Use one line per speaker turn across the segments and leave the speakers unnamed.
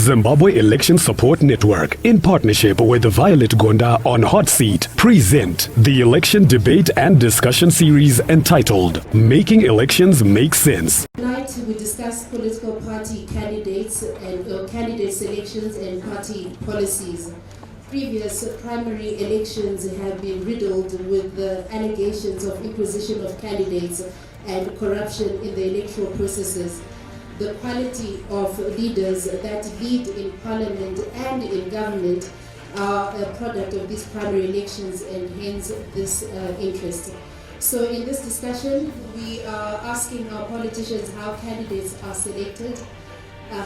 Zimbabwe Election Support Network, in partnership with Violet Gonda on Hot Seat, present the election debate and discussion series entitled Making Elections Make Sense.
Tonight we discuss political party candidates and candidate selections and party policies. Previous primary elections have been riddled with the allegations of imposition of candidates and corruption in the electoral processes. The quality of leaders that lead in parliament and in government are a product of these primary elections and hence this interest. So in this discussion, we are asking our politicians how candidates are selected,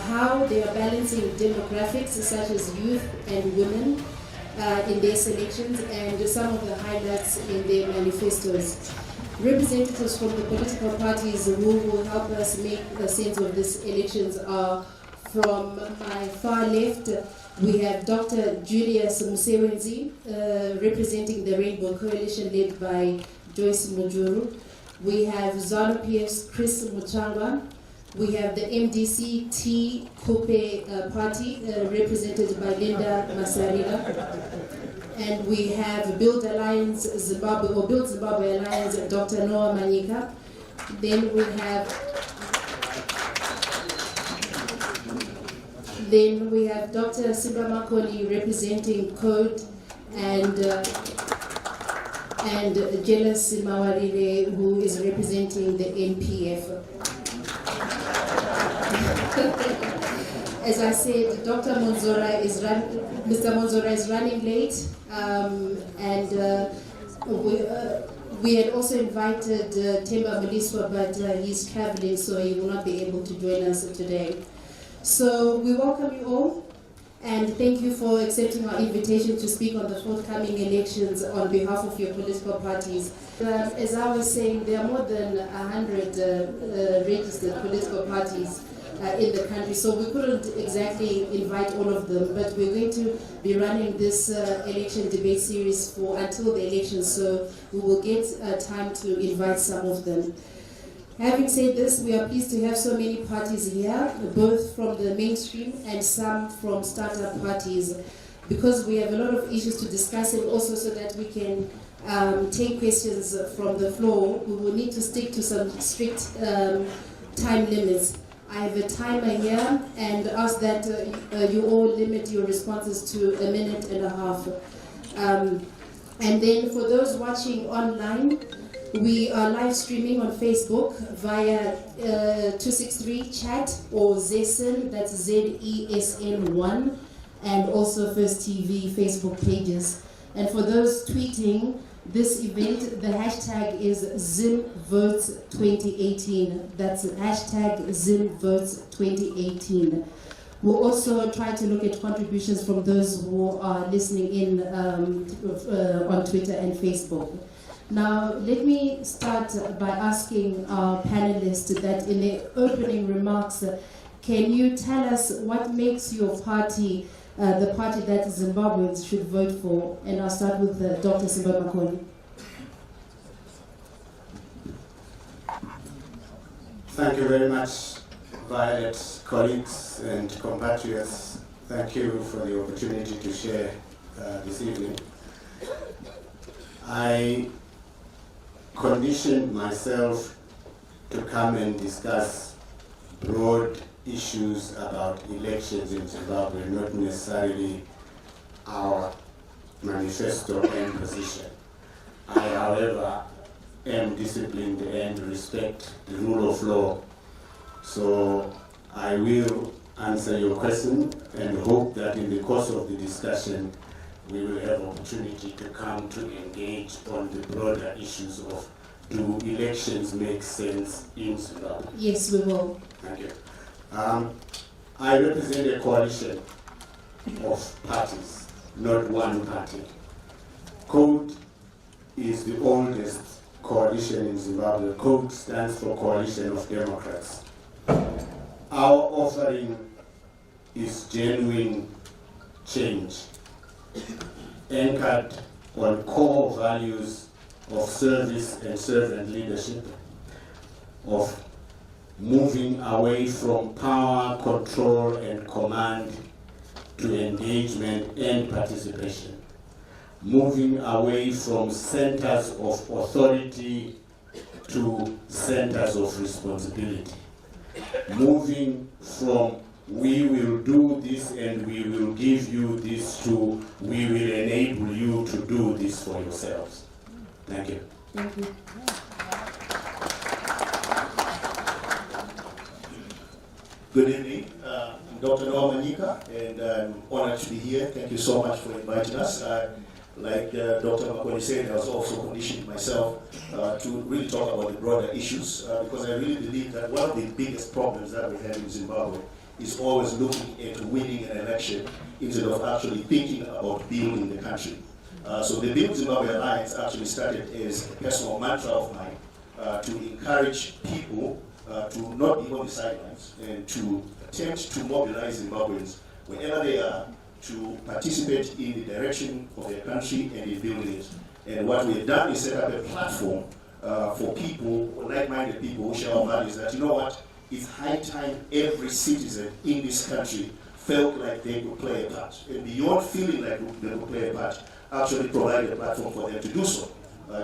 how they are balancing demographics such as youth and women in their selections, and some of the highlights in their manifestos. Representatives from the political parties who will help us make sense of these elections are from my far left. We have Dr. Julius Musevenzi, representing the Rainbow Coalition led by Joyce Mujuru. We have ZANU PF's Chris Mutsvangwa. We have the MDC-T Khupe party, represented by Linda Masarira. And we have Build Zimbabwe Alliance, Dr. Noah Manyika. Then we have Dr. Simba Makoni representing Code, and Julius Mawarire, who is representing the NPF. As I said, Mr. Mwonzora is running late, and we had also invited Temba Meliswa, but he's traveling, so he will not be able to join us today. So we welcome you all, and thank you for accepting our invitation to speak on the forthcoming elections on behalf of your political parties. As I was saying, there are more than 100 registered political parties in the country, so we couldn't exactly invite all of them, but we're going to be running this election debate series until the elections, so we will get time to invite some of them. Having said this, we are pleased to have so many parties here, both from the mainstream and some from startup parties, because we have a lot of issues to discuss, and also so that we can take questions from the floor. We will need to stick to some strict time limits. I have a timer here and ask that you all limit your responses to 1.5 minutes. And then for those watching online, we are live streaming on Facebook via 263 chat or ZESN, that's ZESN1, and also First TV Facebook pages. And for those tweeting this event, the hashtag is ZimVotes2018. That's hashtag ZimVotes2018. We'll also try to look at contributions from those who are listening in on Twitter and Facebook. Now, let me start by asking our panelists that in their opening remarks, can you tell us what makes your party the party that Zimbabweans should vote for? And I'll start with Dr. Simba Makoni.
Thank you very much, Violet, colleagues and compatriots. Thank you for the opportunity to share this evening. I conditioned myself to come and discuss broad issues about elections in Zimbabwe, not necessarily our manifesto and position. I, however, am disciplined and respect the rule of law. So I will answer your question and hope that in the course of the discussion we will have opportunity to come to engage on the broader issues of do elections make sense in Zimbabwe?
Yes, we will.
Thank you. I represent a coalition of parties, not one party. CODE is the oldest coalition in Zimbabwe. CODE stands for Coalition of Democrats. Our offering is genuine change, anchored on core values of service and servant leadership, of moving away from power, control, and command to engagement and participation, moving away from centers of authority to centers of responsibility, moving from we will do this and we will give you this to we will enable you to do this for yourselves. Thank you.
Thank you.
Good evening. I'm Dr. Manyika, and I'm honored to be here. Thank you so much for inviting us. Like Dr. Makoni said, I was also conditioned myself to really talk about the broader issues because I really believe that one of the biggest problems that we have in Zimbabwe is always looking at winning an election instead of actually thinking about building the country. So the Build Zimbabwe Alliance actually started as a personal mantra of mine to encourage people to not be on the sidelines and to attempt to mobilize Zimbabweans wherever they are to participate in the direction of their country and in building it. And what we have done is set up a platform for people, like-minded people who share our values, that you know what, it's high time every citizen in this country felt like they could play a part. And beyond feeling like they could play a part, actually provide a platform for them to do so.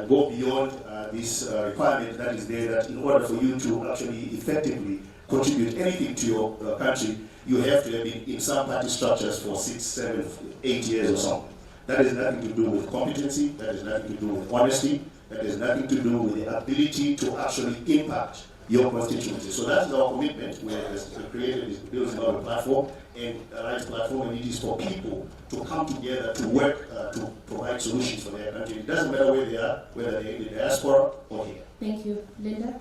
Go beyond this requirement that is there, that in order for you to actually effectively contribute anything to your country, you have to have been in some party structures for 6, 7, 8 years or something. That has nothing to do with competency, that has nothing to do with honesty, that has nothing to do with the ability to actually impact your constituency. So that's our commitment. We have created this Build Zimbabwe platform and Alliance platform, and it is for people to come together to work to provide solutions for their country. It doesn't matter where they are, whether they're in the diaspora or here.
Thank you. Linda?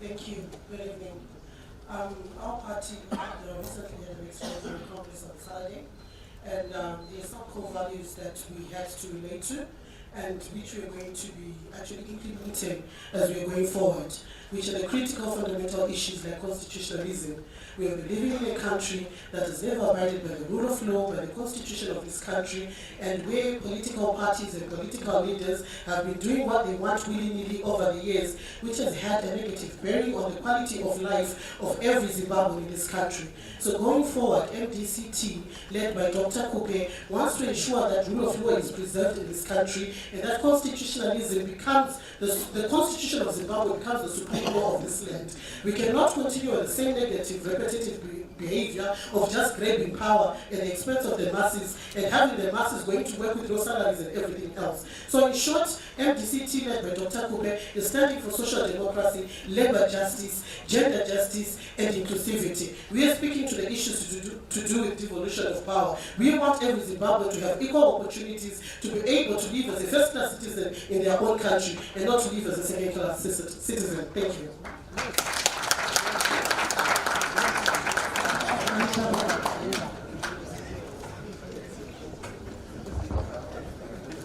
Thank you. Good evening. Our party recently had an extraordinary congress on Saturday, and there are some core values that we had to relate to, and which we are going to be actually implementing as we are going forward, which are the critical fundamental issues like constitutionalism. We have been living in a country that has never abided by the rule of law, by the constitution of this country, and where political parties and political leaders have been doing what they want willy-nilly over the years, which has had a negative bearing on the quality of life of every Zimbabwean in this country. So going forward, MDC-T, led by Dr. Khupe, wants to ensure that rule of law is preserved in this country and that constitutionalism becomes, the constitution of Zimbabwe becomes the supreme law of this land. We cannot continue on the same negative, repetitive behavior of just grabbing power at the expense of the masses and having the masses going to work with low salaries and everything else. So in short, MDC-T, led by Dr. Khupe, is standing for social democracy, labor justice, gender justice, and inclusivity. We are speaking to the issues to do with devolution of power. We want every Zimbabwean to have equal opportunities to be able to live as a first-class citizen in their own country and not to live as a second-class citizen. Thank you.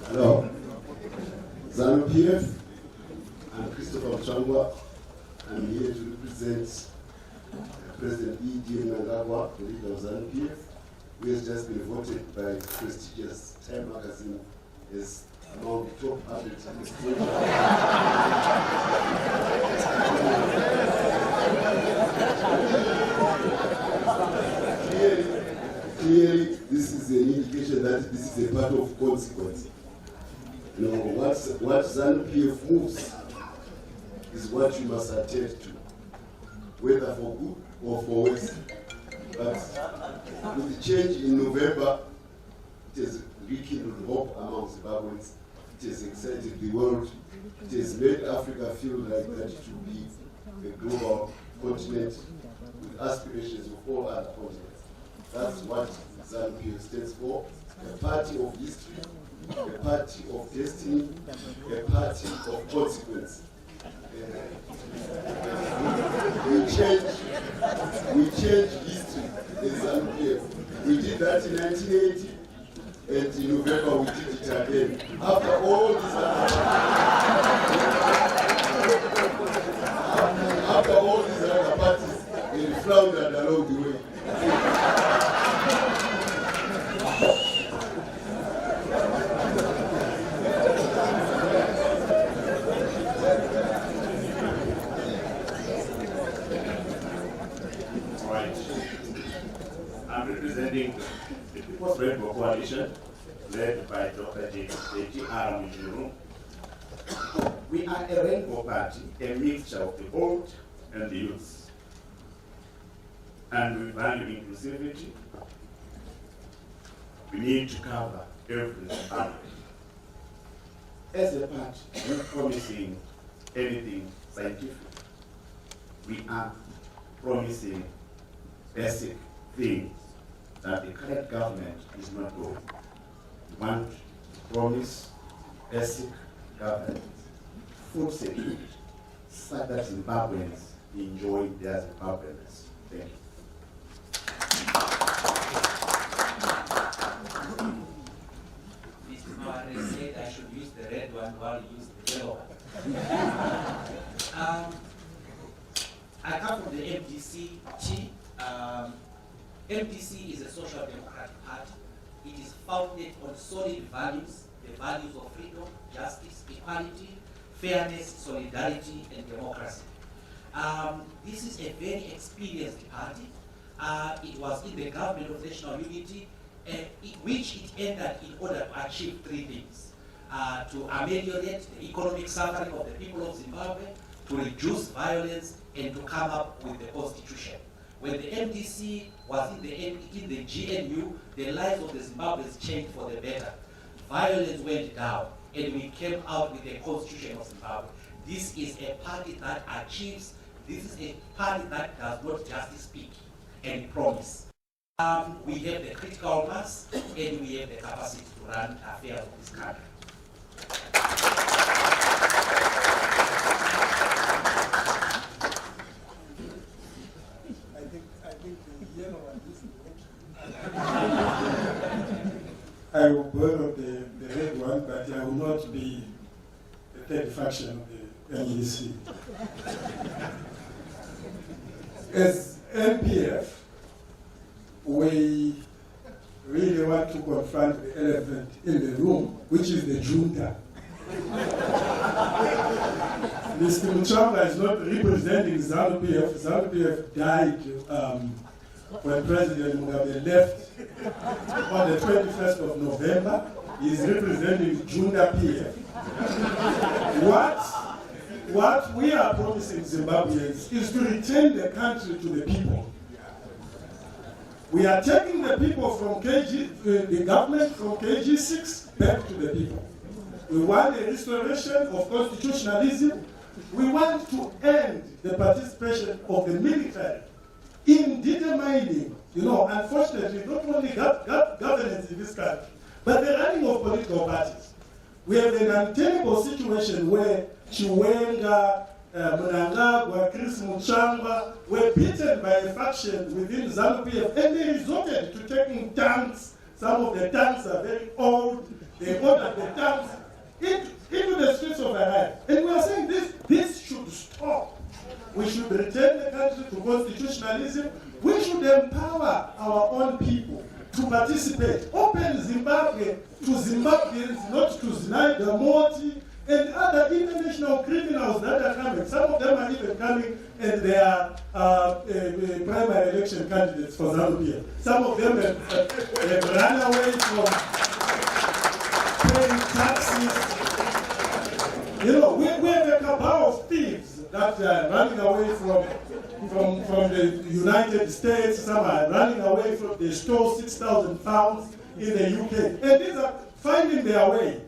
Hello, ZANU PF. I'm Christopher Mutsvangwa. I'm here to represent President E.D. Mnangagwa, the leader of ZANU PF, who has just been voted by prestigious Time magazine as among the top athletes in this country. Clearly, this is an indication that this is a part of consequence. You know, what ZANU PF moves is what you must attend to, whether for good or for worse. But with the change in November, it has rekindled hope among Zimbabweans. It has excited the world. It has made Africa feel like that it should be a global continent with aspirations of all other continents. That's what ZANU PF stands for: a party of history, a party of destiny, a party of consequence. We change history in ZANU PF. We did that in 1980, and in November we did it again. After all these other parties, they floundered along the way.
I'm representing the People's Rainbow Coalition, led by Dr. J.T. Aramujuru. We are a rainbow party, a mixture of the old and the youth. And we value inclusivity. We need to cover every family. As a party, not promising anything scientific. We are promising basic things that the current government is not doing. We want to promise basic governance, food security, so that Zimbabweans enjoy their Zimbabweans. Thank you.
Mr. Mawarire said I should use the red one while you use the yellow one. I come from the MDC-T. MDC is a social democratic party. It is founded on solid values, the values of freedom, justice, equality, fairness, solidarity, and democracy. This is a very experienced party. It was in the government of national unity, which it entered in order to achieve three things. To ameliorate the economic suffering of the people of Zimbabwe, to reduce violence, and to come up with the constitution. When the MDC was in the GNU, the lives of the Zimbabweans changed for the better. Violence went down, and we came out with the constitution of Zimbabwe. This is a party that achieves, this is a party that does not just speak and promise. We have the critical mass, and we have the capacity to run affairs of this country.
I will borrow the red one, but I will not be the third faction of the MDC. As MPF, we really want to confront the elephant in the room, which is the junta. Mr. Mutsvangwa is not representing ZANU-PF. ZANU-PF died when President Mugabe left on the 21st of November. He is representing Junta PF. What we are promising Zimbabweans is to return the country to the people. We are taking the people from the government from KG6 back to the people. We want a restoration of constitutionalism. We want to end the participation of the military in determining, unfortunately, not only governance in this country, but the running of political parties. We have an untenable situation where Chiwenga, Mnangagwa, Chris Mutsvangwa were beaten by a faction within ZANU-PF, and they resorted to taking tanks. Some of the tanks are very old. They ordered the tanks into the streets of Harare. And we are saying this should stop. We should return the country to constitutionalism. We should empower our own people to participate. Open Zimbabwe to Zimbabweans, not to Znaiga Moti and other international criminals that are coming. Some of them are even coming and they are primary election candidates for ZANU-PF. Some of them have run away from paying taxes. We have a cabal of thieves that are running away from the United States. Some are running away from, they stole 6,000 pounds in the UK. And these are finding their way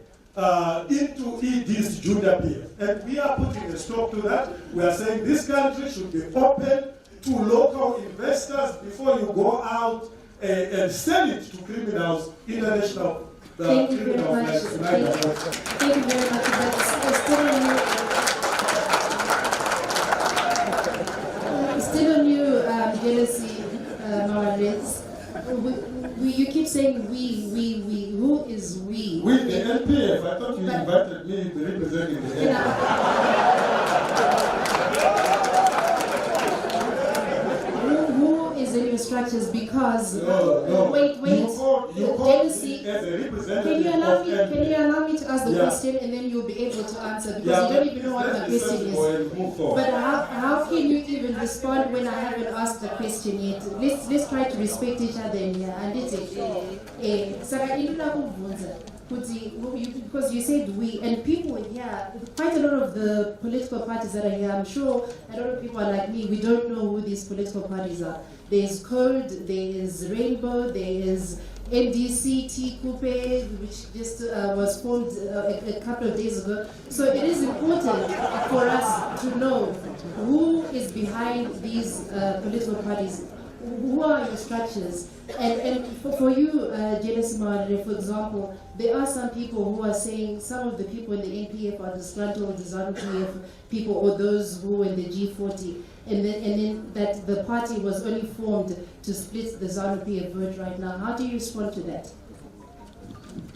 into this Junta PF. And we are putting a stop to that. We are saying this country should be open to local investors before you go out and sell it to criminals, international
Thank you very much. Thank you very much. Still on you, jealousy, Mawarire. You keep saying we. Who is we?
We, the LPF. I thought you invited me to represent the LPF.
Who is in your structures because
No.
wait.
You call
jealousy.
me as a representative
Can you allow me to ask the
Yeah.
question and then you'll be able to answer because you don't even know what the question is. But how can you even respond when I haven't asked the question yet? Let's try to respect each other in here. And because you said we, and people here, quite a lot of the political parties that are here, I'm sure a lot of people are like me, we don't know who these political parties are. There's Code, there's Rainbow, there's MDC-T Khupe, which just was formed a couple of days ago. So it is important for us to know who is behind these political parties. Who are your structures? And for you, Julius, for example, there are some people who are saying some of the people in the NPF are disgruntled ZANU-PF people or those who were in the G40, and then that the party was only formed to split the ZANU-PF vote right now. How do you respond to that?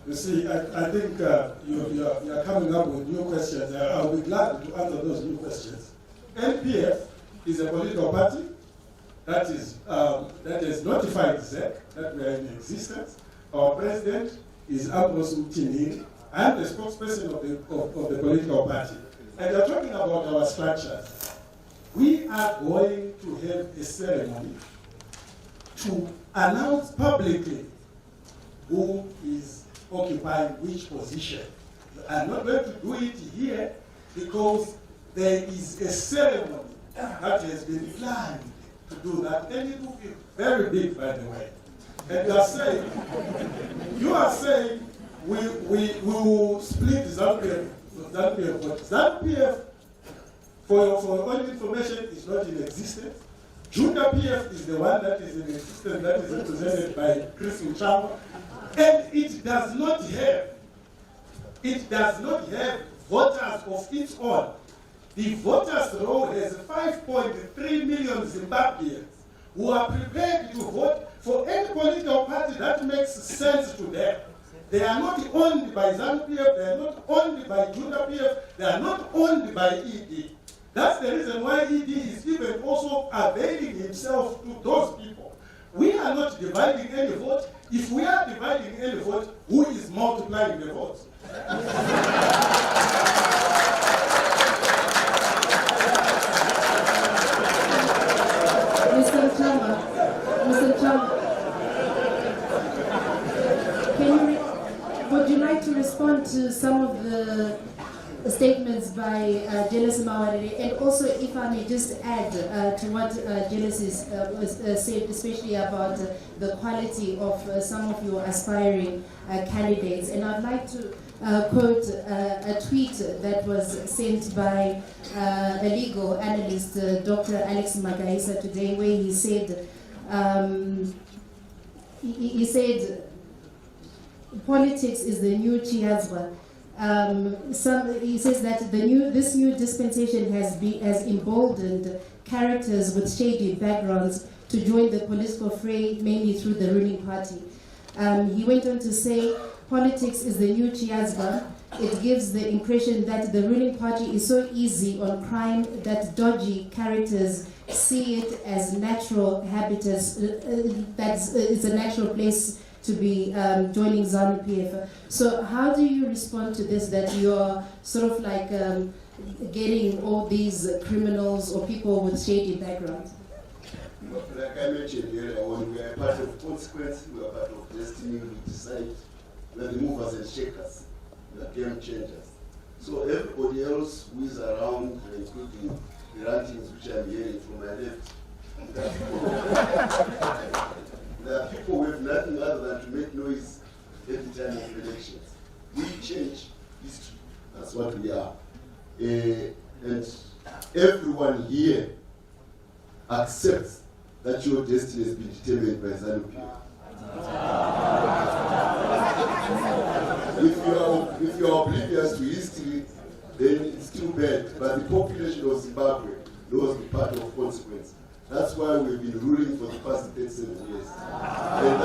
You see, I think you're coming up with new questions. I'll be glad to answer those new questions. NPF is a political party that has notified ZEC that we are in existence. Our president is Ambrose Mtiniri. I am the spokesperson of the political party. And you're talking about our structures. We are going to have a ceremony to announce publicly who is occupying which position. I'm not going to do it here because there is a ceremony that has been planned to do that, and it will be very big, by the way. And you are saying we will split ZANU-PF. ZANU-PF, for your own information, is not in existence. Junda PF is the one that is in existence, that is represented by Chris Mutsvangwa, and it does not have voters of its own. The voters roll has 5.3 million Zimbabweans who are prepared to vote for any political party that makes sense to them. They are not owned by ZANU-PF, they are not owned by Junda PF, they are not owned by ED. That's the reason why ED is even also availing himself to those people. We are not dividing any vote. If we are dividing any vote, who is multiplying the votes?
Mr. Chamba, would you like to respond to some of the statements by Julius Mawarire, and also if I may just add to what Julius said, especially about the quality of some of your aspiring candidates. And I'd like to quote a tweet that was sent by a legal analyst, Dr. Alex Magaisa, today, where he said, he said, politics is the new chiazwa. He says that this new dispensation has emboldened characters with shady backgrounds to join the political fray, mainly through the ruling party. He went on to say, politics is the new chiazwa. It gives the impression that the ruling party is so easy on crime that dodgy characters see it as natural habitus, it's a natural place to be joining ZANU-PF. So how do you respond to this, that you're sort of like getting all these criminals or people with shady backgrounds?
Like I mentioned earlier, when we are part of consequence, we are part of destiny, we decide, we are the movers and shakers, we are game changers. So everybody else who is around, including the rantings which I'm hearing from my left, there are people who have nothing other than to make noise at the time of elections. We change history. That's what we are. And everyone here accepts that your destiny has been determined by ZANU-PF. If you are oblivious to history, then it's too bad. But the population of Zimbabwe knows the part of consequence. That's why we've been ruling for the past 37 years. And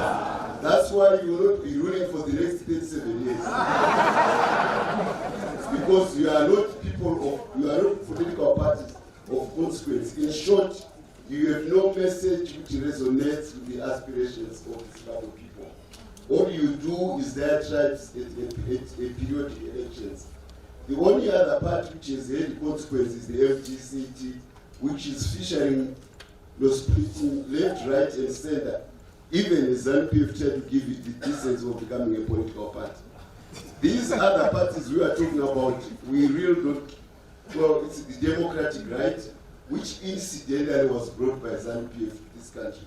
that's why you will not be ruling for the next 37 years. It's because you are not people of, you are not political parties of consequence. In short, you have no message which resonates with the aspirations of the Zimbabwe people. All you do is diatribes at periodic elections. The only other part which has had consequences is the MDC-T, which is featuring splitting left, right, and center. Even the ZANU-PF tried to give it the decency of becoming a political party. These other parties we are talking about, we really don't, well, it's the democratic right, which incidentally was brought by ZANU-PF to this country.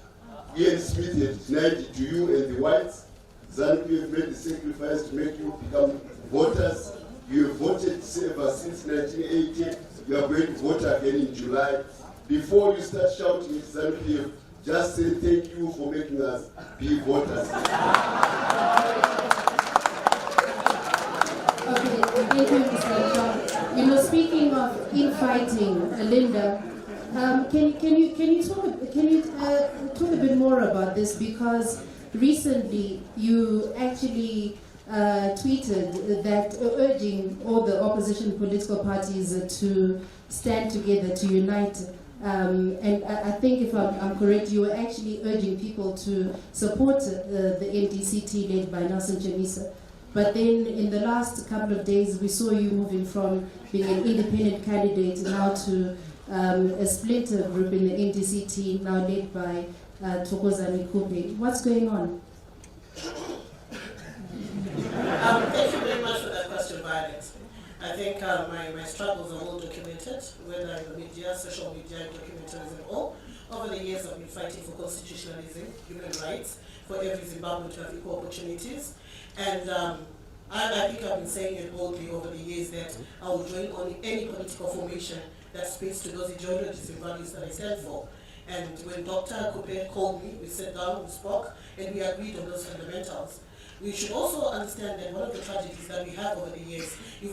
Ian Smith had denied it to you and the whites. ZANU-PF made the sacrifice to make you become voters. You have voted ever since 1980. You are going to vote again in July. Before you start shouting at ZANU-PF, just say thank you for making us be voters.
Okay, thank you, Mr. John. You know, speaking of infighting, Linda, can you talk a bit more about this, because recently you actually tweeted that urging all the opposition political parties to stand together, to unite. And I think if I'm correct, you were actually urging people to support the MDC-T led by Nelson Chamisa. But then in the last couple of days, we saw you moving from being an independent candidate now to a splinter group in the MDC-T, now led by Thokozani Khupe. What's going on?
Thank you very much for that question, Violet. I think my struggles are well documented, whether in the media, social media, documentaries and all. Over the years, I've been fighting for constitutionalism, human rights, for every Zimbabwean to have equal opportunities. And I think I've been saying it boldly over the years that I will join on any political formation that speaks to those ideologies and values that I stand for. And when Dr. Khupe called me, we sat down, we spoke, and we agreed on those fundamentals. We should also understand that one of the tragedies that we have over the years, we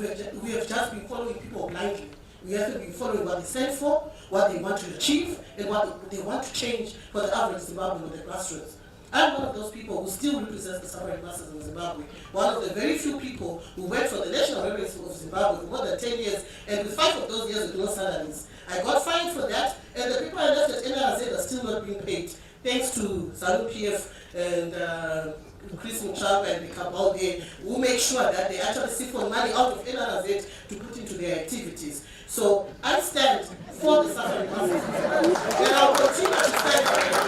have just been following people blindly. We have been following what they stand for, what they want to achieve, and what they want to change for the average Zimbabwean or the grassroots. I'm one of those people who still represents the suffering masses in Zimbabwe. One of the very few people who worked for the National Revenue of Zimbabwe for more than 10 years, and with 5 of those years with no salaries. I got fined for that, and the people I left at NRZ are still not being paid, thanks to ZANU-PF and Chris Mutsvangwa and the cabal there, who make sure that they actually siphon money out of NRZ to put into their activities. So I stand for the suffering masses, and I will continue to stand for every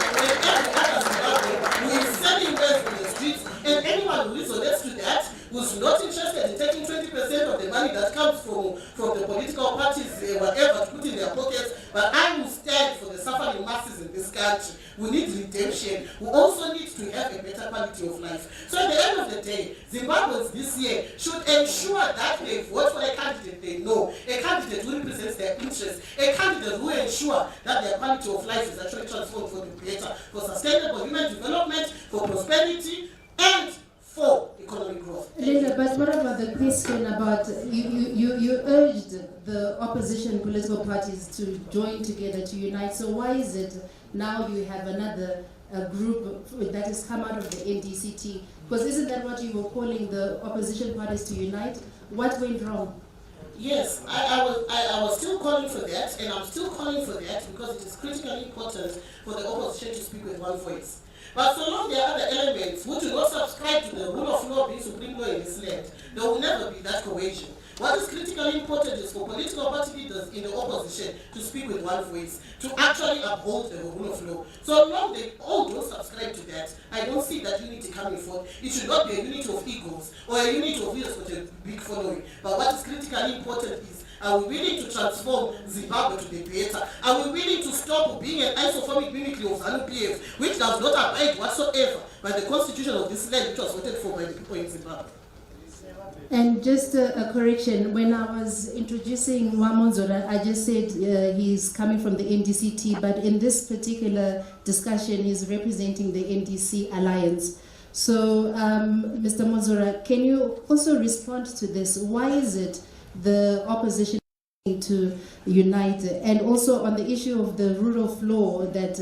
other Zimbabwean who is selling wealth in the streets, and anyone who resonates to that, who's not interested in taking 20% of the money that comes from the political parties, whatever, to put in their pockets. But I will stand for the suffering masses in this country. We need redemption. We also need to have a better quality of life. So at the end of the day, Zimbabweans this year should ensure that they vote for a candidate they know, a candidate who represents their interests, a candidate who ensure that their quality of life is actually transformed for the better, for sustainable human development, for prosperity, and for economic growth.
Linda, but what about the question about you urged the opposition political parties to join together, to unite. So why is it now you have another group that has come out of the MDC-T? Because isn't that what you were calling the opposition parties to unite? What went wrong?
Yes, I was still calling for that, and I'm still calling for that because it is critically important for the opposition to speak with one voice. But so long there are other elements who do not subscribe to the rule of law being supreme law in this land, there will never be that cohesion. What is critically important is for political party leaders in the opposition to speak with one voice, to actually uphold the rule of law. So long they all don't subscribe to that, I don't see that unity coming forth. It should not be a unity of egos or a unity of leaders with a big following. But what is critically important is, are we willing to transform Zimbabwe to the better? Are we willing to stop being an isoformic mimicry of ZANU-PF, which does not abide whatsoever by the constitution of this land, which was voted for by the people in Zimbabwe?
And just a correction, when I was introducing Mwonzora, I just said he's coming from the MDC-T, but in this particular discussion, he's representing the MDC Alliance. So, Mr. Mwonzora, can you also respond to this? Why is it the opposition to unite? And also on the issue of the rule of law that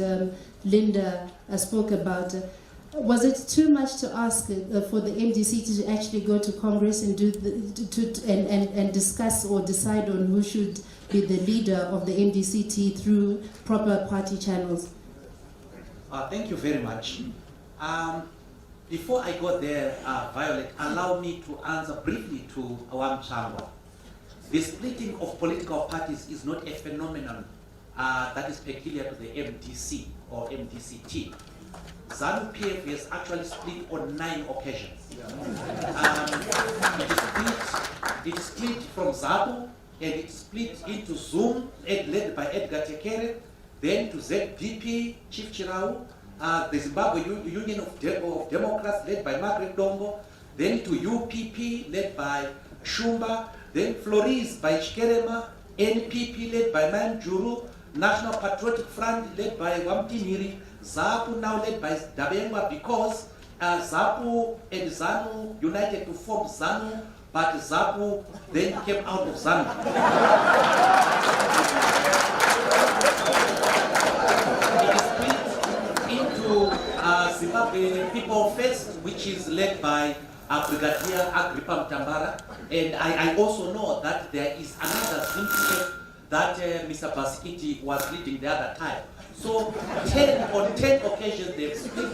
Linda spoke about, was it too much to ask for the MDC to actually go to Congress and do and discuss or decide on who should be the leader of the MDC-T through proper party channels?
Thank you very much. Before I go there, Violet, allow me to answer briefly to Mutsvangwa. The splitting of political parties is not a phenomenon that is peculiar to the MDC or MDC-T. ZANU-PF has actually split on 9 occasions. It split from ZANU, and it split into ZUM, led by Edgar Tekere, then to ZDP, Chief Chirau, the Zimbabwe Union of Democrats, led by Margaret Dongo, then to UPP, led by Shumba, then Flores by Chikerema, NPP, led by Manjuru, National Patriotic Front, led by Wamtimiri, ZAPU, now led by Dabengwa, because ZAPU and ZANU united to form ZANU, but ZAPU then came out of ZANU. Zimbabwe People First, which is led by Brigadier Agrippa Mtambara, and I also know that there is another ZIMPF that Mr. Basikiti was leading the other time. So on 10 occasions they've split.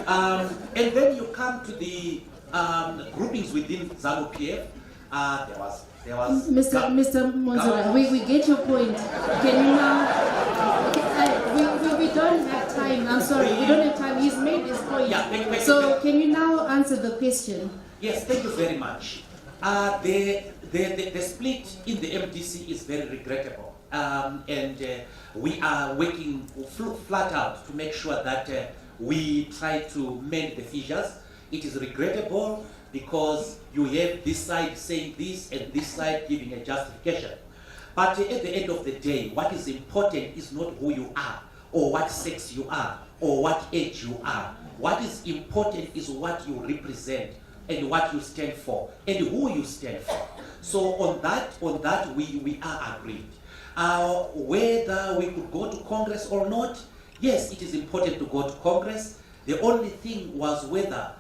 And then you come to the groupings within ZANU-PF. There was
Mr. Mwonzora, we get your point. Can you now? We don't have time. I'm sorry, we don't have time. He's made his point.
Yeah,
so can you now answer the question?
Yes, thank you very much. The split in the MDC is very regrettable, and we are working flat out to make sure that we try to mend the fissures. It is regrettable because you have this side saying this and this side giving a justification. But at the end of the day, what is important is not who you are, or what sex you are, or what age you are. What is important is what you represent and what you stand for and who you stand for. So on that we are agreed. Whether we could go to Congress or not, yes, it is important to go to Congress. The only thing was whether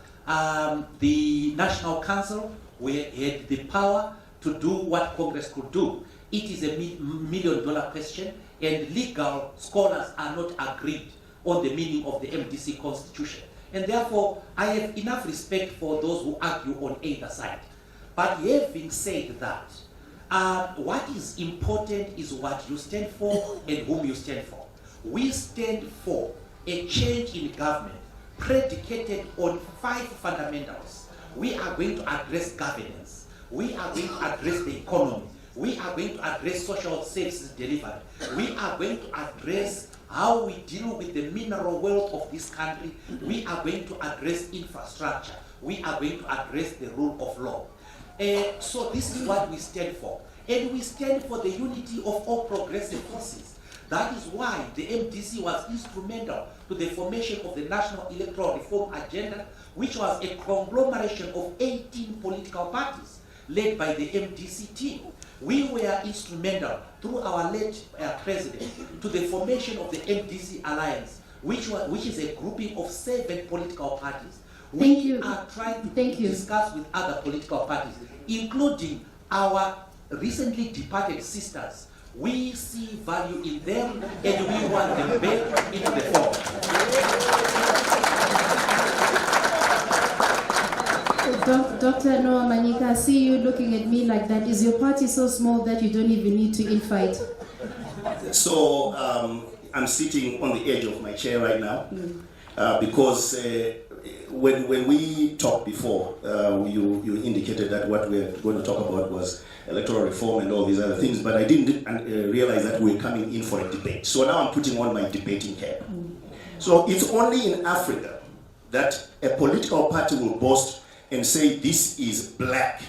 the National Council had the power to do what Congress could do. It is a $1 million question, and legal scholars are not agreed on the meaning of the MDC Constitution. And therefore, I have enough respect for those who argue on either side. But having said that, what is important is what you stand for and whom you stand for. We stand for a change in government predicated on 5 fundamentals. We are going to address governance. We are going to address the economy. We are going to address social services delivery. We are going to address how we deal with the mineral wealth of this country. We are going to address infrastructure. We are going to address the rule of law. So this is what we stand for. And we stand for the unity of all progressive forces. That is why the MDC was instrumental to the formation of the National Electoral Reform Agenda, which was a conglomeration of 18 political parties led by the MDC-T. We were instrumental through our late president to the formation of the MDC Alliance, which is a grouping of 7 political parties. We are trying to discuss with other political parties, including our recently departed sisters. We see value in them and we want them back into the fold.
Dr. Noah Manyika, I see you looking at me like that. Is your party so small that you don't even need to infight?
So I'm sitting on the edge of my chair right now because when we talked before, you indicated that what we were going to talk about was electoral reform and all these other things, but I didn't realize that we were coming in for a debate. So now I'm putting on my debating cap. So it's only in Africa that a political party will boast and say this is black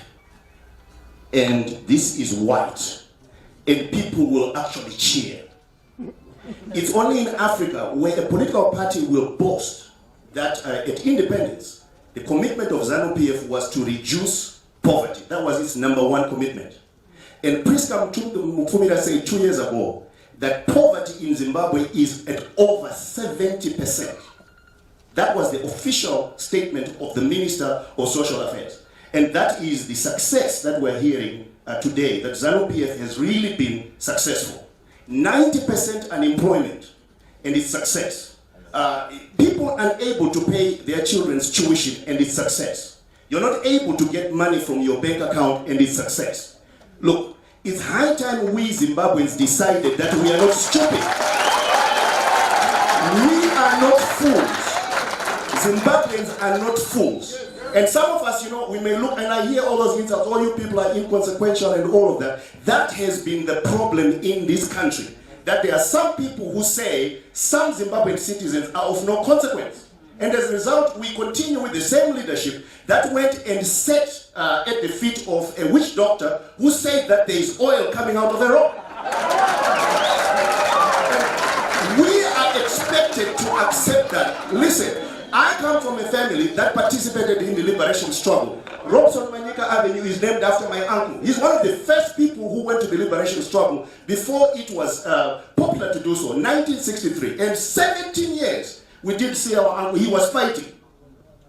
and this is white, and people will actually cheer. It's only in Africa where a political party will boast that at independence, the commitment of ZANU-PF was to reduce poverty. That was its #1 commitment. And Priska Mufumira said 2 years ago that poverty in Zimbabwe is at over 70%. That was the official statement of the Minister of Social Affairs. And that is the success that we're hearing today that ZANU-PF has really been successful. 90% unemployment and its success. People unable to pay their children's tuition and its success. You're not able to get money from your bank account and its success. Look, it's high time we Zimbabweans decided that we are not stupid. We are not fools. Zimbabweans are not fools. And some of us, we may look, and I hear all those insults, all you people are inconsequential and all of that. That has been the problem in this country. That there are some people who say some Zimbabwean citizens are of no consequence. And as a result, we continue with the same leadership that went and sat at the feet of a witch doctor who said that there is oil coming out of the rock. We are expected to accept that. Listen, I come from a family that participated in the liberation struggle. Robson Manyika Avenue is named after my uncle. He's one of the first people who went to the liberation struggle before it was popular to do so, 1963. And 17 years we did see our uncle. He was fighting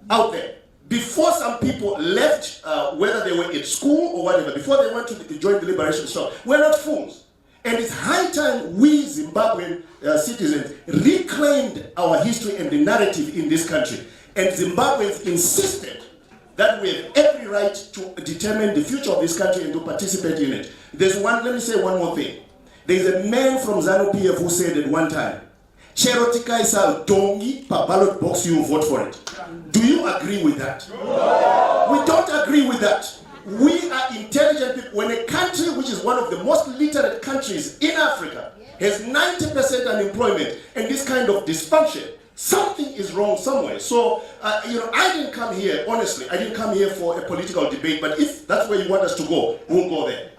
out there. Before some people left, whether they were at school or whatever, before they went to join the liberation struggle, we're not fools. And it's high time we Zimbabwean citizens reclaimed our history and the narrative in this country. And Zimbabweans insisted that we have every right to determine the future of this country and to participate in it. Let me say one more thing. There's a man from ZANU-PF who said at one time, Cherotika is a dongi, per ballot box you vote for it. Do you agree with that? We don't agree with that. We are intelligent people. When a country which is one of the most literate countries in Africa has 90% unemployment and this kind of dysfunction, something is wrong somewhere. So, I didn't come here, honestly, I didn't come here for a political debate, but if that's where you want us to go, we'll go there.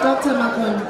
Dr. Makoni,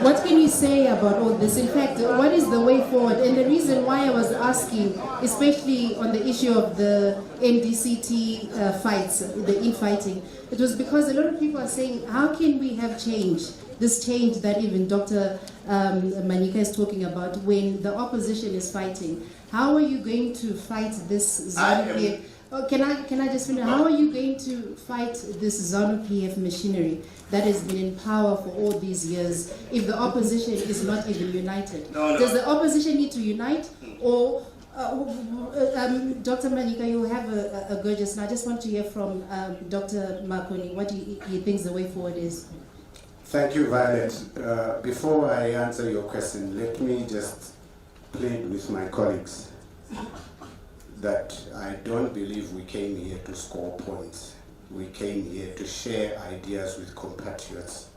what can you say about all this? In fact, what is the way forward? And the reason why I was asking, especially on the issue of the MDC-T fights, the infighting, it was because a lot of people are saying, how can we have change? This change that even Dr. Manyika is talking about when the opposition is fighting. How are you going to fight this ZANU-PF? Can I just finish? How are you going to fight this ZANU-PF machinery that has been in power for all these years if the opposition is not even united? Does the opposition need to unite? Or, Dr. Manyika, you have a go just now. I just want to hear from Dr. Makoni what he thinks the way forward is.
Thank you, Violet. Before I answer your question, let me just plead with my colleagues that I don't believe we came here to score points. We came here to share ideas with compatriots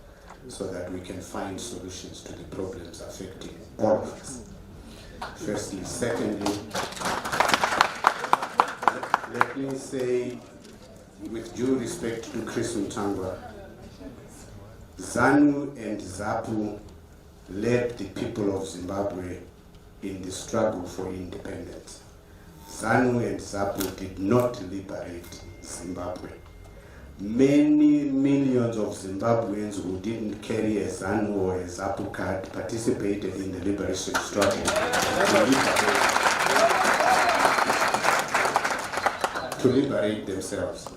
so that we can find solutions to the problems affecting all of us. Firstly. Secondly, let me say, with due respect to Chris Mutsvangwa, ZANU and ZAPU led the people of Zimbabwe in the struggle for independence. ZANU and ZAPU did not liberate Zimbabwe. Many millions of Zimbabweans who didn't carry a ZANU or a ZAPU card participated in the liberation struggle to liberate themselves.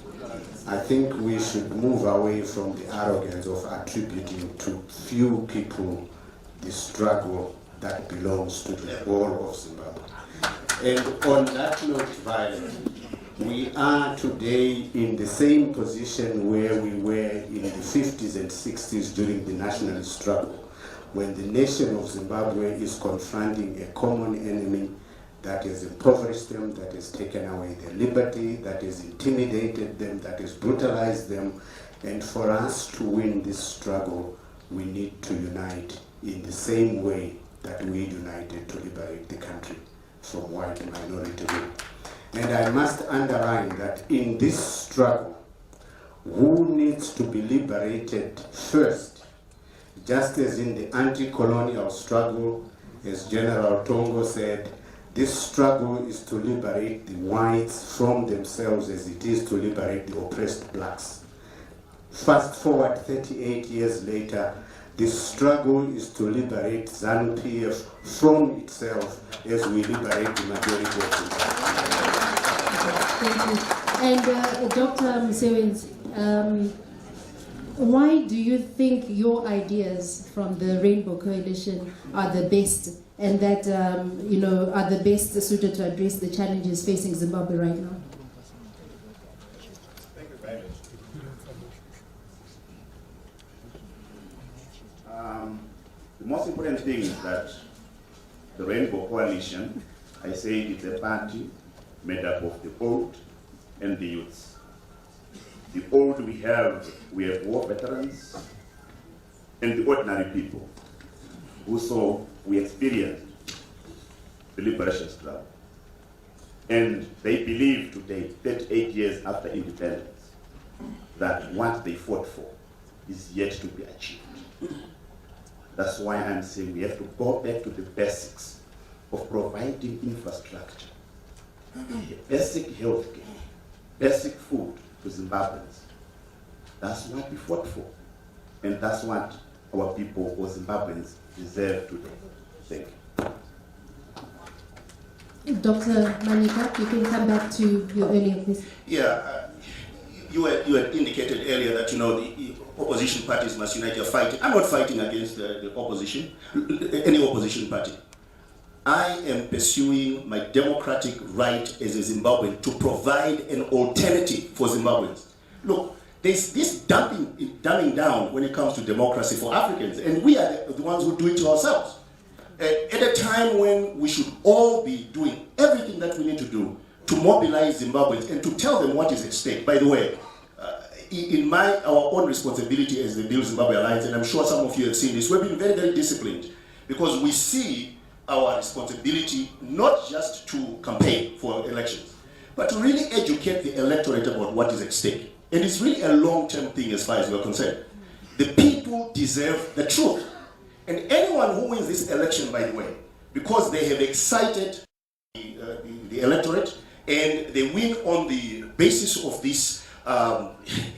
I think we should move away from the arrogance of attributing to few people the struggle that belongs to the whole of Zimbabwe. And on that note, Violet, we are today in the same position where we were in the 50s and 60s during the nationalist struggle, when the nation of Zimbabwe is confronting a common enemy that has impoverished them, that has taken away their liberty, that has intimidated them, that has brutalized them. And for us to win this struggle, we need to unite in the same way that we united to liberate the country from white minority rule. And I must underline that in this struggle, who needs to be liberated first, just as in the anti-colonial struggle, as General Tongo said, this struggle is to liberate the whites from themselves as it is to liberate the oppressed blacks. Fast forward 38 years later, the struggle is to liberate ZANU-PF from itself as we liberate the majority of Zimbabwe.
Thank you. And Dr. Musevenzi, why do you think your ideas from the Rainbow Coalition are the best and that are the best suited to address the challenges facing Zimbabwe right now?
Thank you very much. The most important thing is that the Rainbow Coalition, I say it's a party made up of the old and the youths. The old we have war veterans and the ordinary people who saw we experienced the liberation struggle. And they believe today, 38 years after independence, that what they fought for is yet to be achieved. That's why I'm saying we have to go back to the basics of providing infrastructure, basic health care, basic food to Zimbabweans. That's what we fought for. And that's what our people or Zimbabweans deserve today. Thank you.
Dr. Manyika, you can come back to your earlier question.
Yeah, you had indicated earlier that, the opposition parties must unite. You're fighting. I'm not fighting against the opposition, any opposition party. I am pursuing my democratic right as a Zimbabwean to provide an alternative for Zimbabweans. Look, there's this dumbing down when it comes to democracy for Africans, and we are the ones who do it to ourselves. At a time when we should all be doing everything that we need to do to mobilize Zimbabweans and to tell them what is at stake. By the way, in our own responsibility as the Build Zimbabwe Alliance, and I'm sure some of you have seen this, we've been very, very disciplined because we see our responsibility not just to campaign for elections, but to really educate the electorate about what is at stake. And it's really a long-term thing as far as we're concerned. The people deserve the truth. And anyone who wins this election, by the way, because they have excited the electorate and they win on the basis of this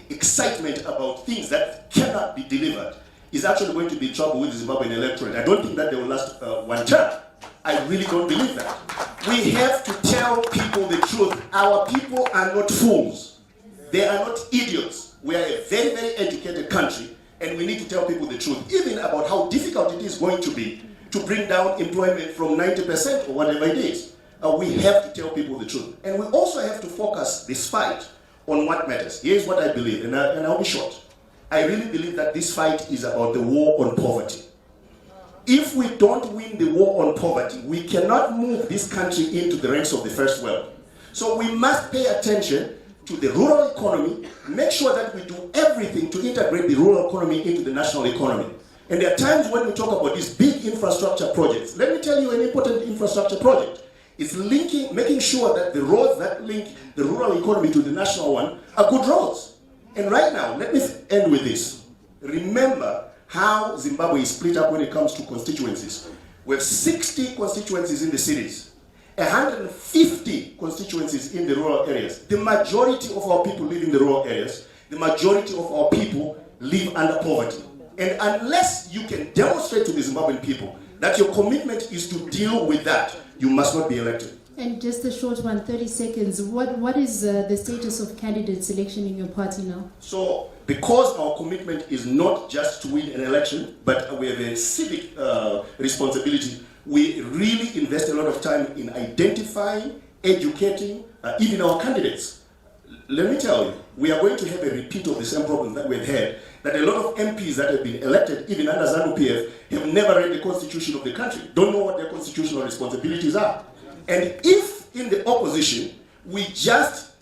excitement about things that cannot be delivered, is actually going to be in trouble with the Zimbabwean electorate. I don't think that they will last one term. I really don't believe that. We have to tell people the truth. Our people are not fools. They are not idiots. We are a very, very educated country, and we need to tell people the truth, even about how difficult it is going to be to bring down employment from 90% or whatever it is. We have to tell people the truth. And we also have to focus this fight on what matters. Here's what I believe, and I'll be short. I really believe that this fight is about the war on poverty. If we don't win the war on poverty, we cannot move this country into the ranks of the first world. So we must pay attention to the rural economy, make sure that we do everything to integrate the rural economy into the national economy. And there are times when we talk about these big infrastructure projects. Let me tell you an important infrastructure project. It's making sure that the roads that link the rural economy to the national one are good roads. And right now, let me end with this. Remember how Zimbabwe is split up when it comes to constituencies. We have 60 constituencies in the cities, 150 constituencies in the rural areas. The majority of our people live in the rural areas. The majority of our people live under poverty. And unless you can demonstrate to the Zimbabwean people that your commitment is to deal with that, you must not be elected.
And just a short one, 30 seconds. What is the status of candidate selection in your party now?
So, because our commitment is not just to win an election, but we have a civic responsibility, we really invest a lot of time in identifying, educating, even our candidates. Let me tell you, we are going to have a repeat of the same problem that we've had, that a lot of MPs that have been elected, even under ZANU-PF, have never read the constitution of the country, don't know what their constitutional responsibilities are. And if in the opposition, we just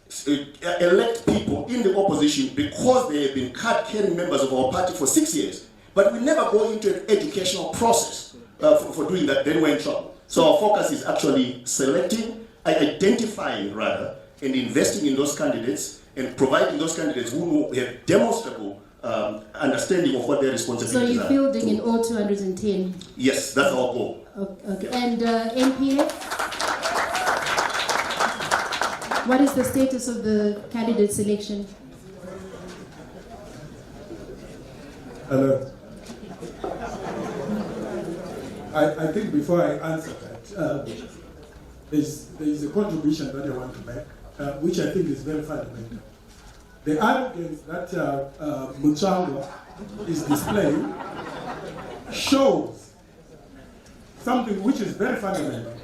elect people in the opposition because they have been card-carrying members of our party for 6 years, but we never go into an educational process for doing that, then we're in trouble. So our focus is actually selecting, identifying rather, and investing in those candidates and providing those candidates who have demonstrable understanding of what their responsibilities are.
So you're fielding in all 210?
Yes, that's our goal.
Okay. And NPA? What is the status of the candidate selection?
Hello. I think before I answer that, there is a contribution that I want to make, which I think is very fundamental. The arrogance that Mutsvangwa is displaying shows something which is very fundamental.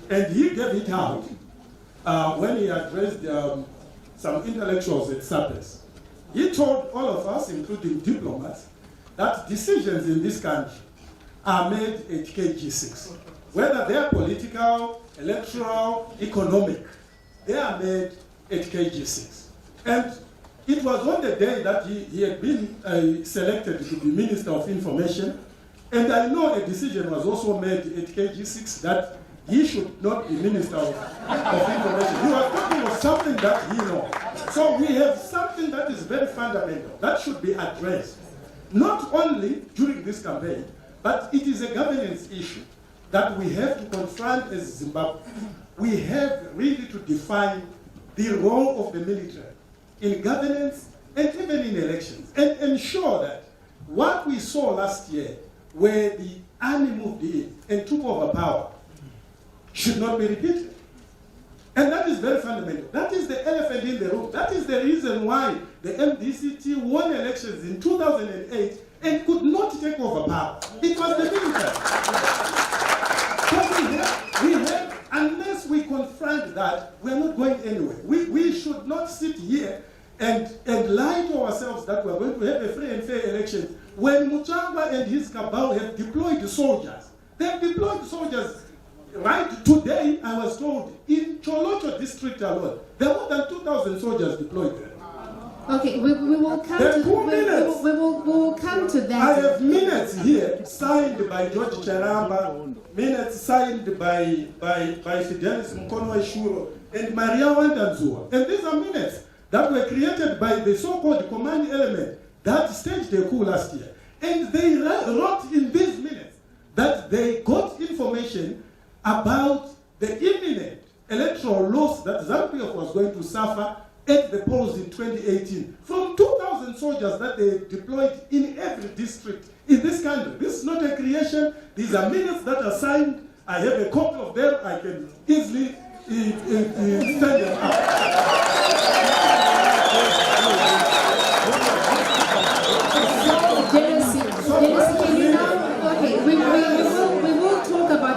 And he gave it out when he addressed some intellectuals at SAPES. He told all of us, including diplomats, that decisions in this country are made at KG6. Whether they are political, electoral, economic, they are made at KG6. And it was on the day that he had been selected to be Minister of Information, and I know a decision was also made at KG6 that he should not be Minister of Information. He was talking of something that he knows. So we have something that is very fundamental, that should be addressed, not only during this campaign, but it is a governance issue that we have to confront as Zimbabwe. We have really to define the role of the military in governance and even in elections, and ensure that what we saw last year, where the army moved in and took over power, should not be repeated. And that is very fundamental. That is the elephant in the room. That is the reason why the MDC-T won elections in 2008 and could not take over power. It was the military. So we have, unless we confront that, we are not going anywhere. We should not sit here and lie to ourselves that we are going to have a free and fair election when Mutsvangwa and his cabal have deployed soldiers. They have deployed soldiers. Right today, I was told, in Cholocho district alone, there are more than 2,000 soldiers deployed there.
Okay, we will come to we will come to that.
I have minutes here signed by George Charamba, minutes signed by Fidelis Mkono and Maria Wandanzua. And these are minutes that were created by the so-called command element that staged the coup last year. And they wrote in these minutes that they got information about the imminent electoral loss that ZANU was going to suffer at the polls in 2018 from 2,000 soldiers that they deployed in every district in this country. This is not a creation. These are minutes that are signed. I have a copy of them. I can easily send them out.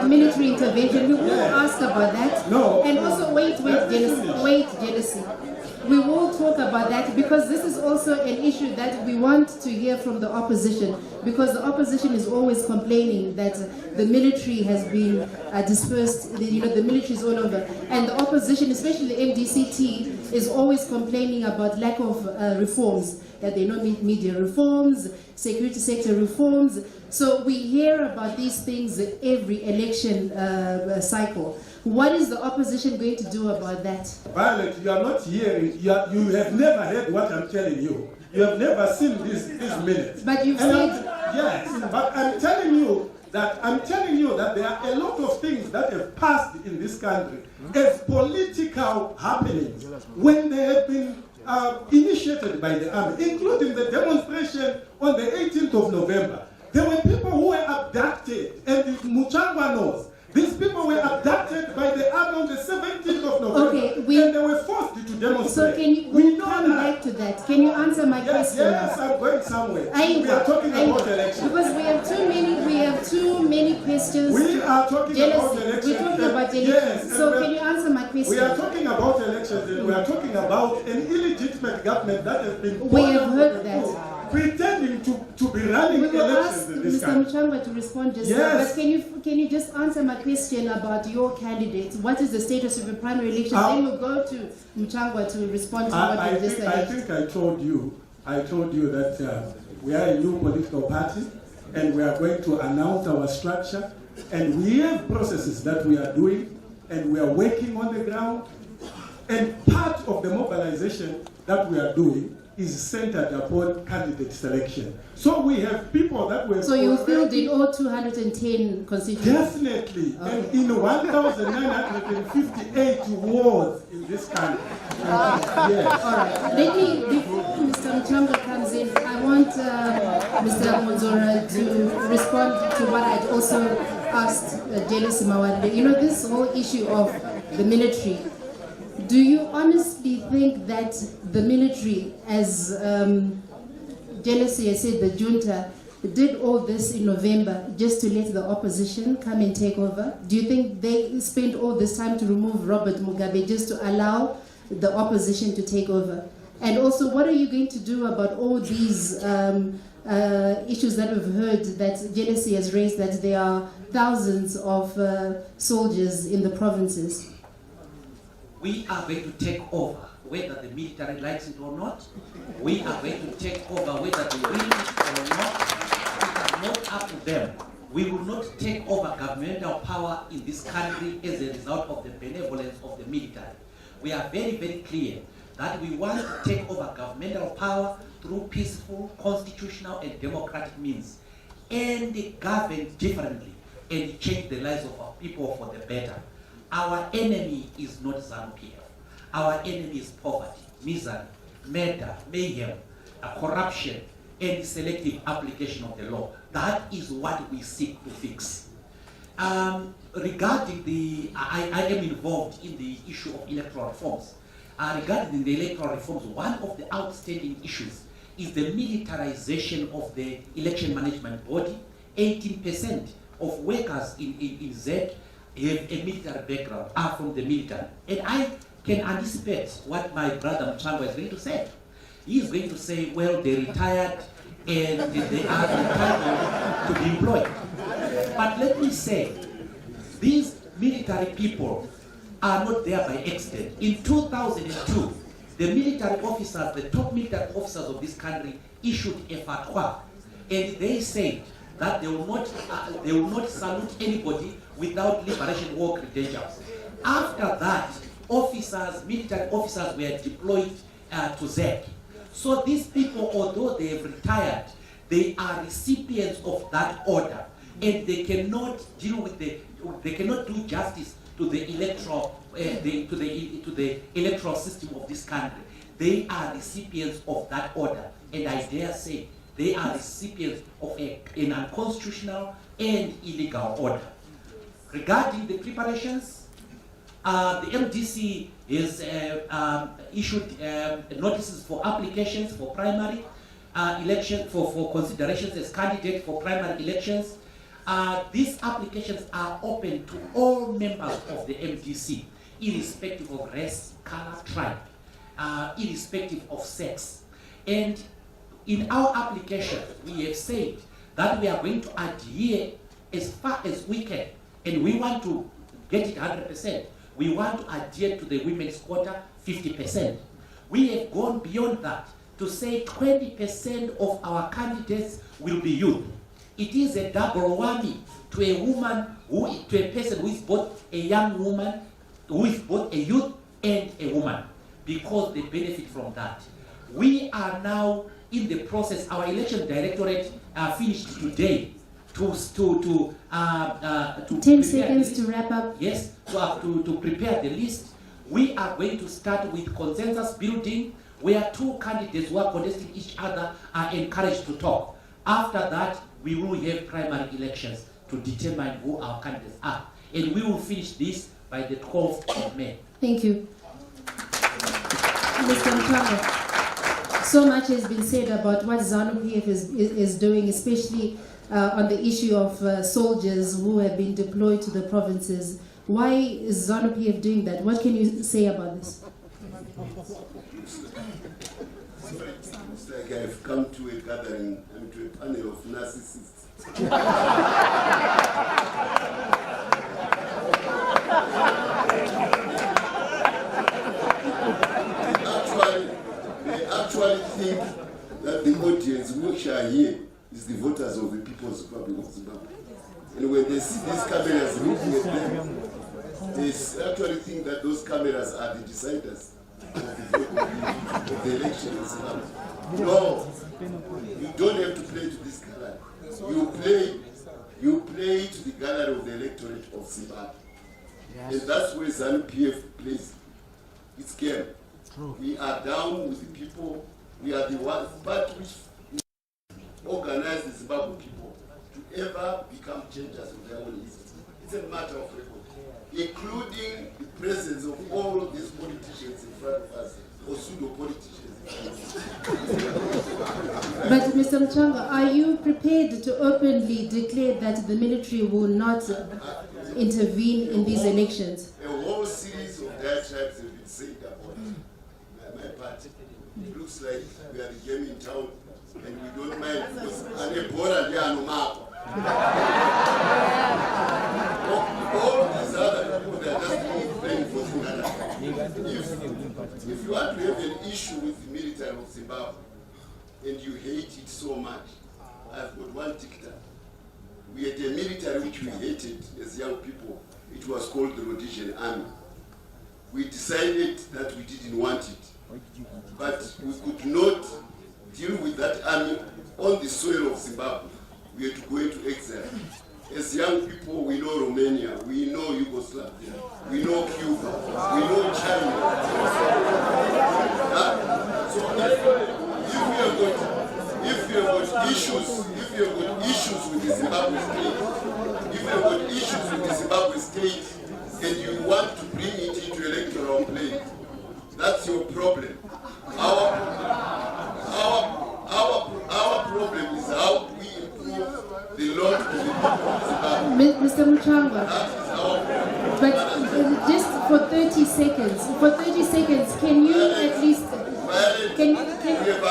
Military intervention, we will ask about that.
No.
And also, wait, jealousy. We will talk about that because this is also an issue that we want to hear from the opposition, because the opposition is always complaining that the military has been dispersed, the military is all over. And the opposition, especially the MDC-T, is always complaining about lack of reforms, that they don't need media reforms, security sector reforms. So we hear about these things every election cycle. What is the opposition going to do about that?
Violet, you are not hearing, you have never heard what I'm telling you. You have never seen these minutes.
But you've said...
Yes, but I'm telling you that there are a lot of things that have passed in this country as political happenings when they have been initiated by the army, including the demonstration on the 18th of November. There were people who were abducted, and Mutsvangwa knows. These people were abducted by the army on the 17th of November, and they were forced to demonstrate.
So can you come back to that? Can you answer my question?
Yes, I'm going somewhere. We are talking about elections.
Because we have too many questions.
We are talking about elections.
We're talking about elections.
Yes,
so can you answer my question?
We are talking about elections, and we are talking about an illegitimate government that has been...
We have heard that.
Pretending to be running elections in this country.
Mr. Mutsvangwa to respond just
yes.
now, but can you just answer my question about your candidates? What is the status of the primary elections? Then we'll go to Mutsvangwa to respond to what you just said.
I think I told you that we are a new political party, and we are going to announce our structure, and we have processes that we are doing, and we are working on the ground, and part of the mobilization that we are doing is centered upon candidate selection. So we have people that were...
So you filled in all 210 constituencies?
Definitely. Okay. And in 1,958 wards in this country. Yes.
All right. Let me, before Mr. Mutsvangwa comes in, I want Mr. Mwonzora to respond to what I'd also asked Julius Mawarire. You know, this whole issue of the military. Do you honestly think that the military, as Julius has said, the junta, did all this in November just to let the opposition come and take over? Do you think they spent all this time to remove Robert Mugabe just to allow the opposition to take over? And also, what are you going to do about all these issues that we've heard that Julius has raised, that there are thousands of soldiers in the provinces?
We are going to take over, whether the military likes it or not. We are going to take over, whether they will it or not. It is not up to them. We will not take over governmental power in this country as a result of the benevolence of the military. We are very, very clear that we want to take over governmental power through peaceful, constitutional, and democratic means, and govern differently and change the lives of our people for the better. Our enemy is not ZANU-PF. Our enemy is poverty, misery, murder, mayhem, corruption, and selective application of the law. That is what we seek to fix. Regarding the, I am involved in the issue of electoral reforms. Regarding the electoral reforms, one of the outstanding issues is the militarization of the election management body. 18% of workers in Z have a military background, are from the military. And I can anticipate what my brother Mutsvangwa is going to say. He is going to say, well, they retired and they are entitled to be employed. But let me say, these military people are not there by accident. In 2002, the military officers, the top military officers of this country, issued a fatwa, and they said that they will not salute anybody without liberation war credentials. After that, military officers were deployed to ZEC. So these people, although they have retired, they are recipients of that order, and they cannot deal with they cannot do justice to the electoral to the electoral system of this country. They are recipients of that order, and I dare say they are recipients of an unconstitutional and illegal order. Regarding the preparations, the MDC has issued notices for applications for primary election, for considerations as candidate for primary elections. These applications are open to all members of the MDC, irrespective of race, color, tribe, irrespective of sex. And in our application, we have said that we are going to adhere as far as we can, and we want to get it 100%. We want to adhere to the women's quota 50%. We have gone beyond that to say 20% of our candidates will be youth. It is a double whammy to a woman, to a person who is both a young woman, who is both a youth and a woman, because they benefit from that. We are now in the process. Our election directorate finished today to
10 seconds to wrap up.
Yes, to prepare the list. We are going to start with consensus building, where two candidates who are contesting each other are encouraged to talk. After that, we will have primary elections to determine who our candidates are. And we will finish this by the 12th of May.
Thank you. Mr. Mutsvangwa, so much has been said about what ZANU-PF is doing, especially on the issue of soldiers who have been deployed to the provinces. Why is ZANU-PF doing that? What can you say about this?
It's like I've come to a gathering and to a panel of narcissists. They actually think that the audience which are here is the voters of the People's Republic of Zimbabwe. And when they see these cameras looking at them, they actually think that those cameras are the deciders. of the election in Zimbabwe. No, you don't have to play to this gallery. You play to the gallery of the electorate of Zimbabwe. Yes. And that's where ZANU-PF plays its game. True. We are down with the people. We are the ones, but which organize the Zimbabwe people to ever become changers of their own history. It's a matter of record, including the presence of all these politicians in front of us, or pseudo-politicians.
But Mr. Mutsvangwa, are you prepared to openly declare that the military will not intervene in these elections?
A whole series of diatribes have been said about my party. It looks like we are the game in town, and we don't mind because all these other people, they are just playing for Zimbabwe. If you want to have an issue with the military of Zimbabwe and you hate it so much, I've got one dictator. We had a military which we hated as young people. It was called the Rhodesian Army. We decided that we didn't want it, but we could not deal with that army on the soil of Zimbabwe. We had to go into exile. As young people, we know Romania, we know Yugoslavia, we know Cuba, we know China. So if you have got issues with the Zimbabwe state, and you want to bring it into electoral play, that's your problem. Our problem is how we improve the lot of the people of Zimbabwe.
Mr. Mutsvangwa, but just for 30 seconds, can you at least...
We have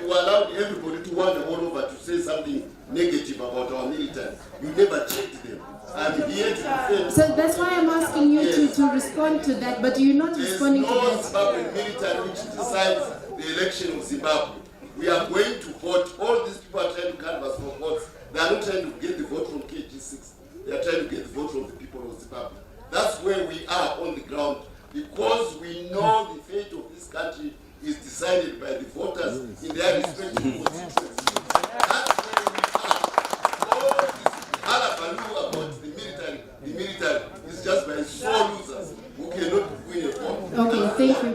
allowed everybody to wander all over to say something negative about our military. You never checked them. I'm here to defend.
So that's why I'm asking you to respond to that, but you're not responding to that.
There's no Zimbabwean military which decides the election of Zimbabwe. We are going to vote. All these people are trying to canvass for votes. They are not trying to get the vote from KG6. They are trying to get the vote from the people of Zimbabwe. That's where we are on the ground, because we know the fate of this country is decided by the voters in their respective constituencies. That's where we are. All this halabaloo about the military is just by sore losers who cannot win a vote.
Okay, thank you.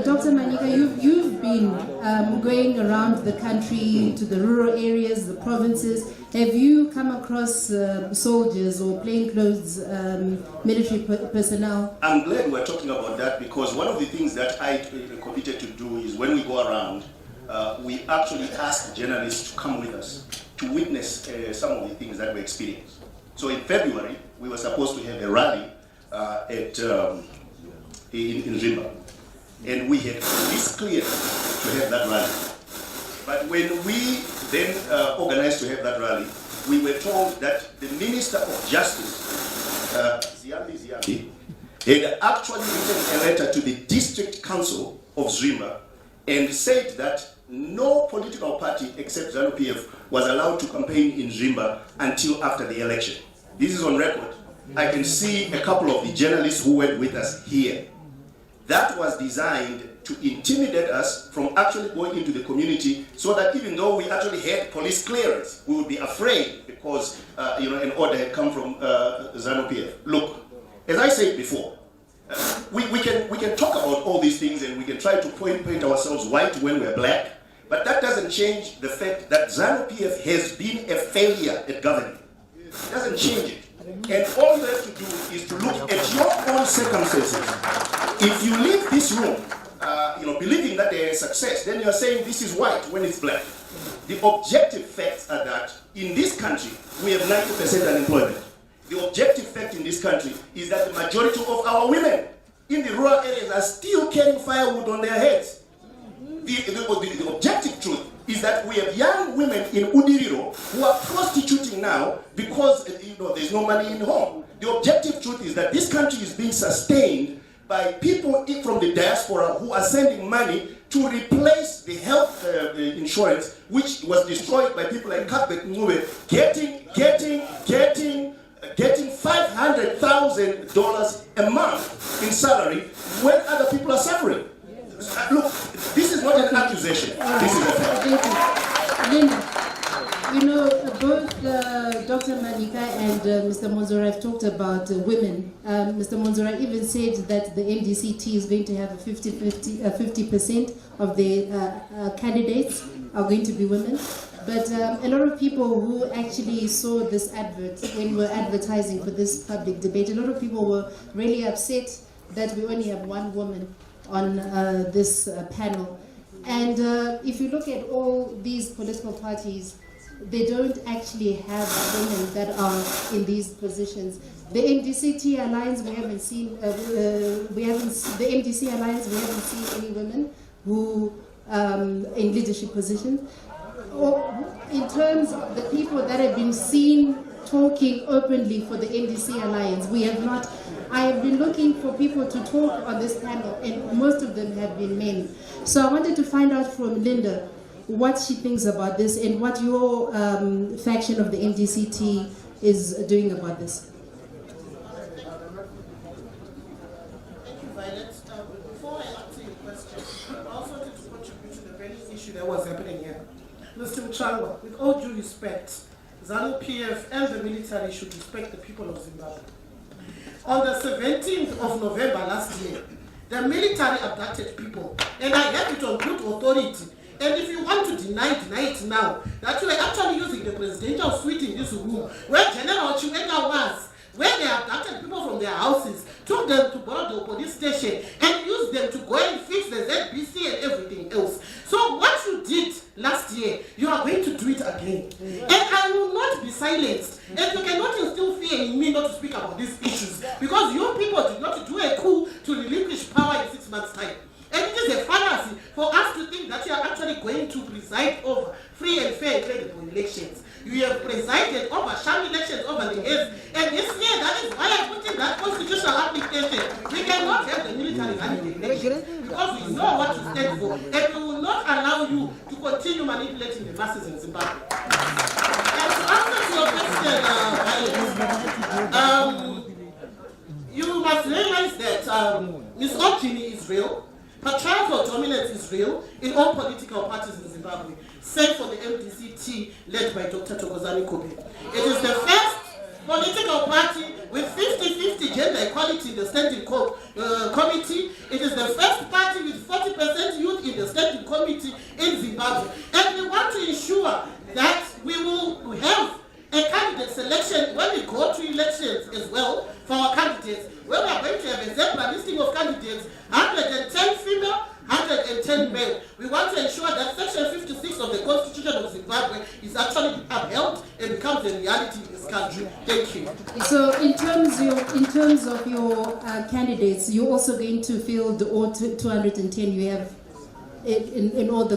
Dr. Manyika, you've been going around the country to the rural areas, the provinces. Have you come across soldiers or plainclothes military personnel?
I'm glad we're talking about that, because one of the things that I committed to do is when we go around, we actually ask journalists to come with us to witness some of the things that we experience. So in February, we were supposed to have a rally in Simba, and we had this clear to have that rally. But when we then organized to have that rally, we were told that the Minister of Justice, Ziambi, had actually written a letter to the District Council of Simba and said that no political party except ZANU-PF was allowed to campaign in Simba until after the election. This is on record. I can see a couple of the journalists who went with us here. That was designed to intimidate us from actually going into the community, so that even though we actually had police clearance, we would be afraid because an order had come from ZANU-PF. Look, as I said before, we can talk about all these things and we can try to paint ourselves white when we're black, but that doesn't change the fact that ZANU-PF has been a failure at governing. It doesn't change it. And all you have to do is to look at your own circumstances. If you leave this room, believing that there is success, then you're saying this is white when it's black. The objective facts are that in this country, we have 90% unemployment. The objective fact in this country is that the majority of our women in the rural areas are still carrying firewood on their heads. The objective truth is that we have young women in Udiriro who are prostituting now because there's no money in home. The objective truth is that this country is being sustained by people from the diaspora who are sending money to replace the health insurance, which was destroyed by people like Khupe, getting getting $500,000 a month in salary when other people are suffering. Look, this is not an accusation. This is a fact.
Linda, you know, both Dr. Manyika and Mr. Mwonzora have talked about women. Mr. Mwonzora even said that the MDC-T is going to have a 50% of the candidates are going to be women. But a lot of people who actually saw this advert when we were advertising for this public debate, a lot of people were really upset that we only have one woman on this panel. And if you look at all these political parties, they don't actually have women that are in these positions. The MDC-T alliance, we haven't seen. The MDC alliance, we haven't seen any women who in leadership positions. Or in terms of the people that have been seen talking openly for the MDC alliance, we have not. I have been looking for people to talk on this panel, and most of them have been men. So I wanted to find out from Linda what she thinks about this and what your faction of the MDC-T is doing about this.
Thank you, Violet. Before I answer your question, I also wanted to contribute to the very issue that was happening here. Mr. Mutsvangwa, with all due respect, ZANU PF and the military should respect the people of Zimbabwe. On the 17th of November last year, the military abducted people, and I have it on good authority. And if you want to deny it now, that you are actually using the presidential suite in this room, where General Chiwenga was, where they abducted people from their houses, took them to Bordeaux police station, and used them to go and fix the ZBC and everything else. So what you did last year, you are going to do it again. And I will not be silenced. And you cannot instill fear in me not to speak about these issues, because your people did not do a coup to relinquish power in 6 months' time. And it is a fallacy for us to think that you are actually going to preside over free and fair and credible elections. You have presided over sham elections over the years, and this year that is why I put in that constitutional application. We cannot have the military running the elections because we know what to stand for, and we will not allow you to continue manipulating the masses in Zimbabwe. And to answer to your question, you must realize that misogyny is real. Patriarchal dominance is real in all political parties in Zimbabwe, save for the MDC-T led by Dr. Khupe. It is the first political party with 50-50 gender equality in the standing committee. It is the first party with 40% youth in the standing committee in Zimbabwe. And we want to ensure that we will have a candidate selection when we go to elections as well for our candidates, where we are going to have a separate listing of candidates, 110 female, 110 male. We want to ensure that Section 56 of the Constitution of Zimbabwe is actually upheld and becomes a reality in this country. Thank you.
So in terms of your candidates, you're also going to field all 210 you have in all the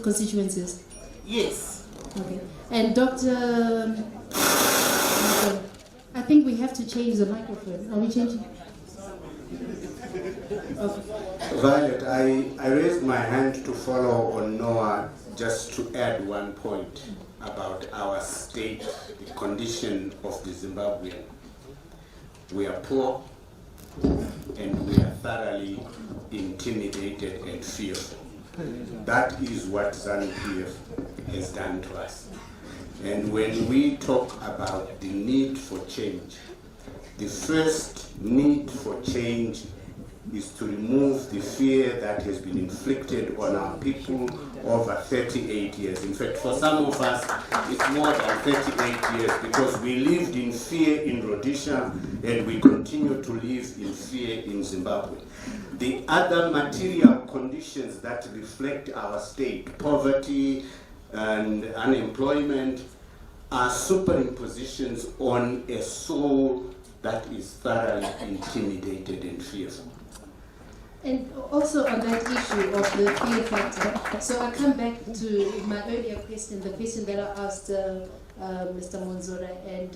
constituencies?
Yes.
Okay. And Dr. I think we have to change the microphone. Are we changing? Okay.
Violet, I raised my hand to follow on Noah just to add one point about our state, the condition of the Zimbabwean. We are poor and we are thoroughly intimidated and fearful. That is what ZANU-PF has done to us. And when we talk about the need for change, the first need for change is to remove the fear that has been inflicted on our people over 38 years. In fact, for some of us, it's more than 38 years because we lived in fear in Rhodesia and we continue to live in fear in Zimbabwe. The other material conditions that reflect our state, poverty and unemployment, are superimpositions on a soul that is thoroughly intimidated and fearful.
And also on that issue of the fear factor, so I come back to my earlier question, the question that I asked Mr. Mwonzora and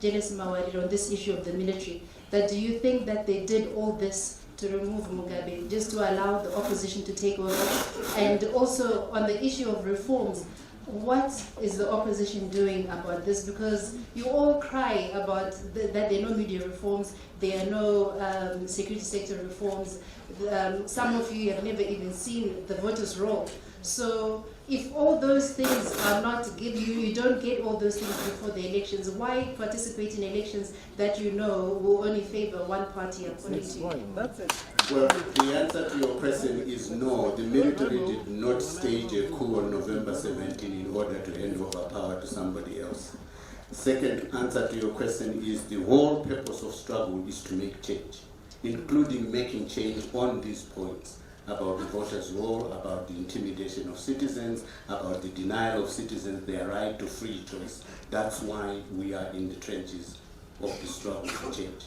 Julius Mawarire on this issue of the military, that do you think that they did all this to remove Mugabe, just to allow the opposition to take over? And also on the issue of reforms, What is the opposition doing about this? Because you all cry about that there are no media reforms, there are no security sector reforms. Some of you have never even seen the voters' roll. So if all those things are not given, you don't get all those things before the elections, why participate in elections that you know will only favor one party according to you?
That's it. Well, the answer to your question is no. The military did not stage a coup on November 17 in order to hand over power to somebody else. Second answer to your question is the whole purpose of struggle is to make change, including making change on these points about the voters' roll, about the intimidation of citizens, about the denial of citizens their right to free choice. That's why we are in the trenches of the struggle for change.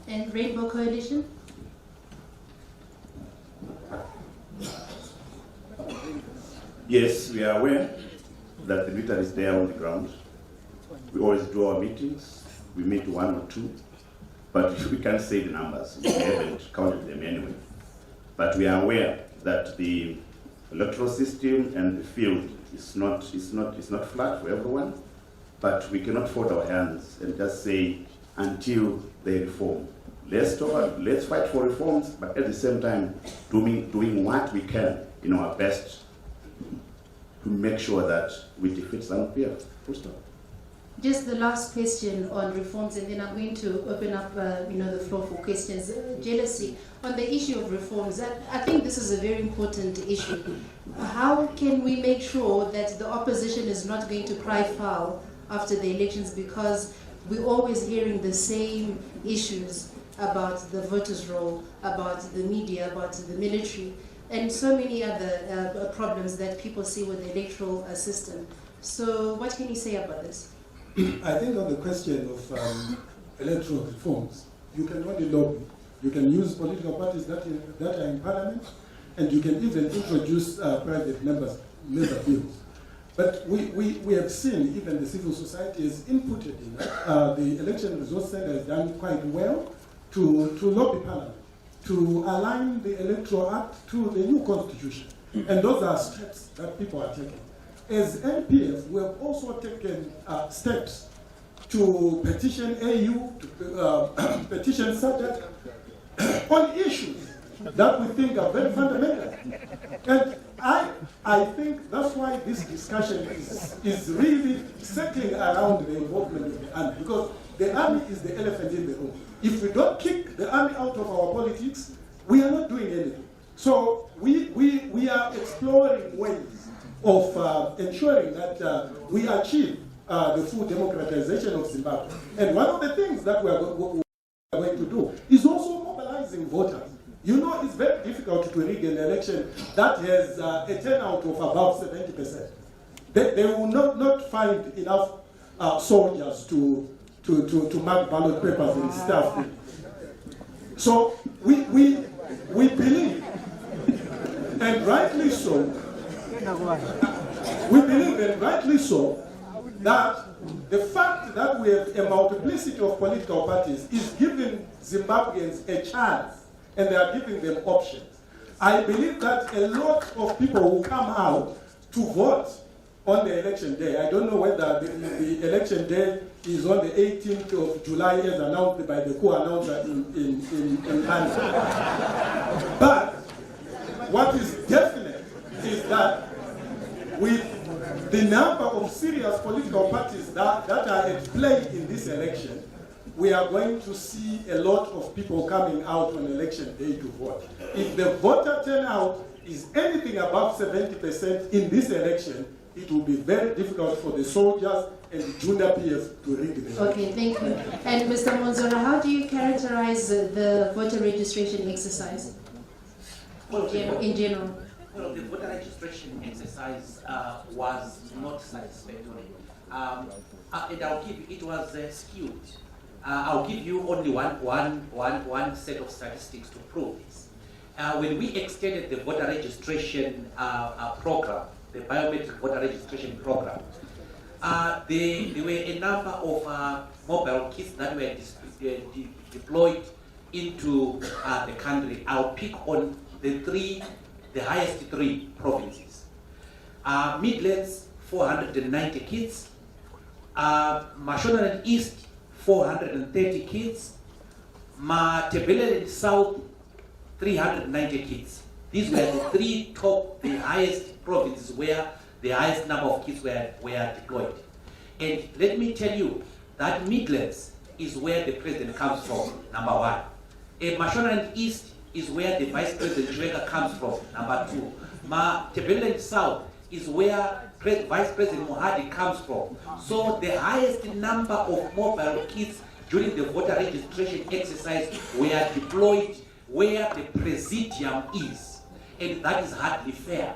And Rainbow Coalition?
Yes, we are aware that the military is there on the ground. We always do our meetings. We meet 1 or 2, but we can't say the numbers. We haven't counted them anyway. But we are aware that the electoral system and the field is not flat for everyone. But we cannot fold our hands and just say until they reform. Let's fight for reforms, but at the same time doing what we can in our best to make sure that we defeat ZANU-PF. Full stop.
Just the last question on reforms, and then I'm going to open up the floor for questions. Jealousy, on the issue of reforms, I think this is a very important issue. How can we make sure that the opposition is not going to cry foul after the elections, because we're always hearing the same issues about the voters' roll, about the media, about the military, and so many other problems that people see with the electoral system. So what can you say about this?
I think on the question of electoral reforms, you can only lobby. You can use political parties that are in parliament, and you can even introduce private member bills. But we have seen even the civil society is inputted in that. The Election Resource Center has done quite well to lobby parliament, to align the Electoral Act to the new constitution. And those are steps that people are taking. As NPF, we have also taken steps to petition AU, to petition SADC on issues that we think are very fundamental. And I think that's why this discussion is really circling around the involvement of the army, because the army is the elephant in the room. If we don't kick the army out of our politics, we are not doing anything. So we are exploring ways of ensuring that we achieve the full democratization of Zimbabwe. And one of the things that we are going to do is also mobilizing voters. You know, it's very difficult to rig an election that has a turnout of about 70%. They will not find enough soldiers to mark ballot papers and stuff. So we believe, and rightly so, we believe, and rightly so, that the fact that we have a multiplicity of political parties is giving Zimbabweans a chance, and they are giving them options. I believe that a lot of people will come out to vote on the election day. I don't know whether the election day is on the 18th of July as announced by the co-announcer in Harare. But what is definite is that with the number of serious political parties that are at play in this election, we are going to see a lot of people coming out on election day to vote. If the voter turnout is anything above 70% in this election, it will be very difficult for the soldiers and the Junda PF to rig the election.
Okay, thank you. And Mr. Mwonzora, how do you characterize the voter registration exercise in general?
Well, the voter registration exercise was not satisfactory. And I'll give you, it was skewed. I'll give you only one set of statistics to prove this. When we extended the voter registration program, the biometric voter registration program, there were a number of mobile kits that were deployed into the country. I'll pick on the highest three provinces. Midlands, 490 kids. Mashonaland East, 430 kids. Matebeleland South, 390 kids. These were the three top, the highest provinces where the highest number of kids were deployed. And let me tell you that Midlands is where the president comes from, number one. Mashonaland East is where the Vice President Chweka comes from, number two. Matebeleland South is where Vice President Mohadi comes from. So the highest number of mobile kids during the voter registration exercise were deployed where the presidium is. And that is hardly fair.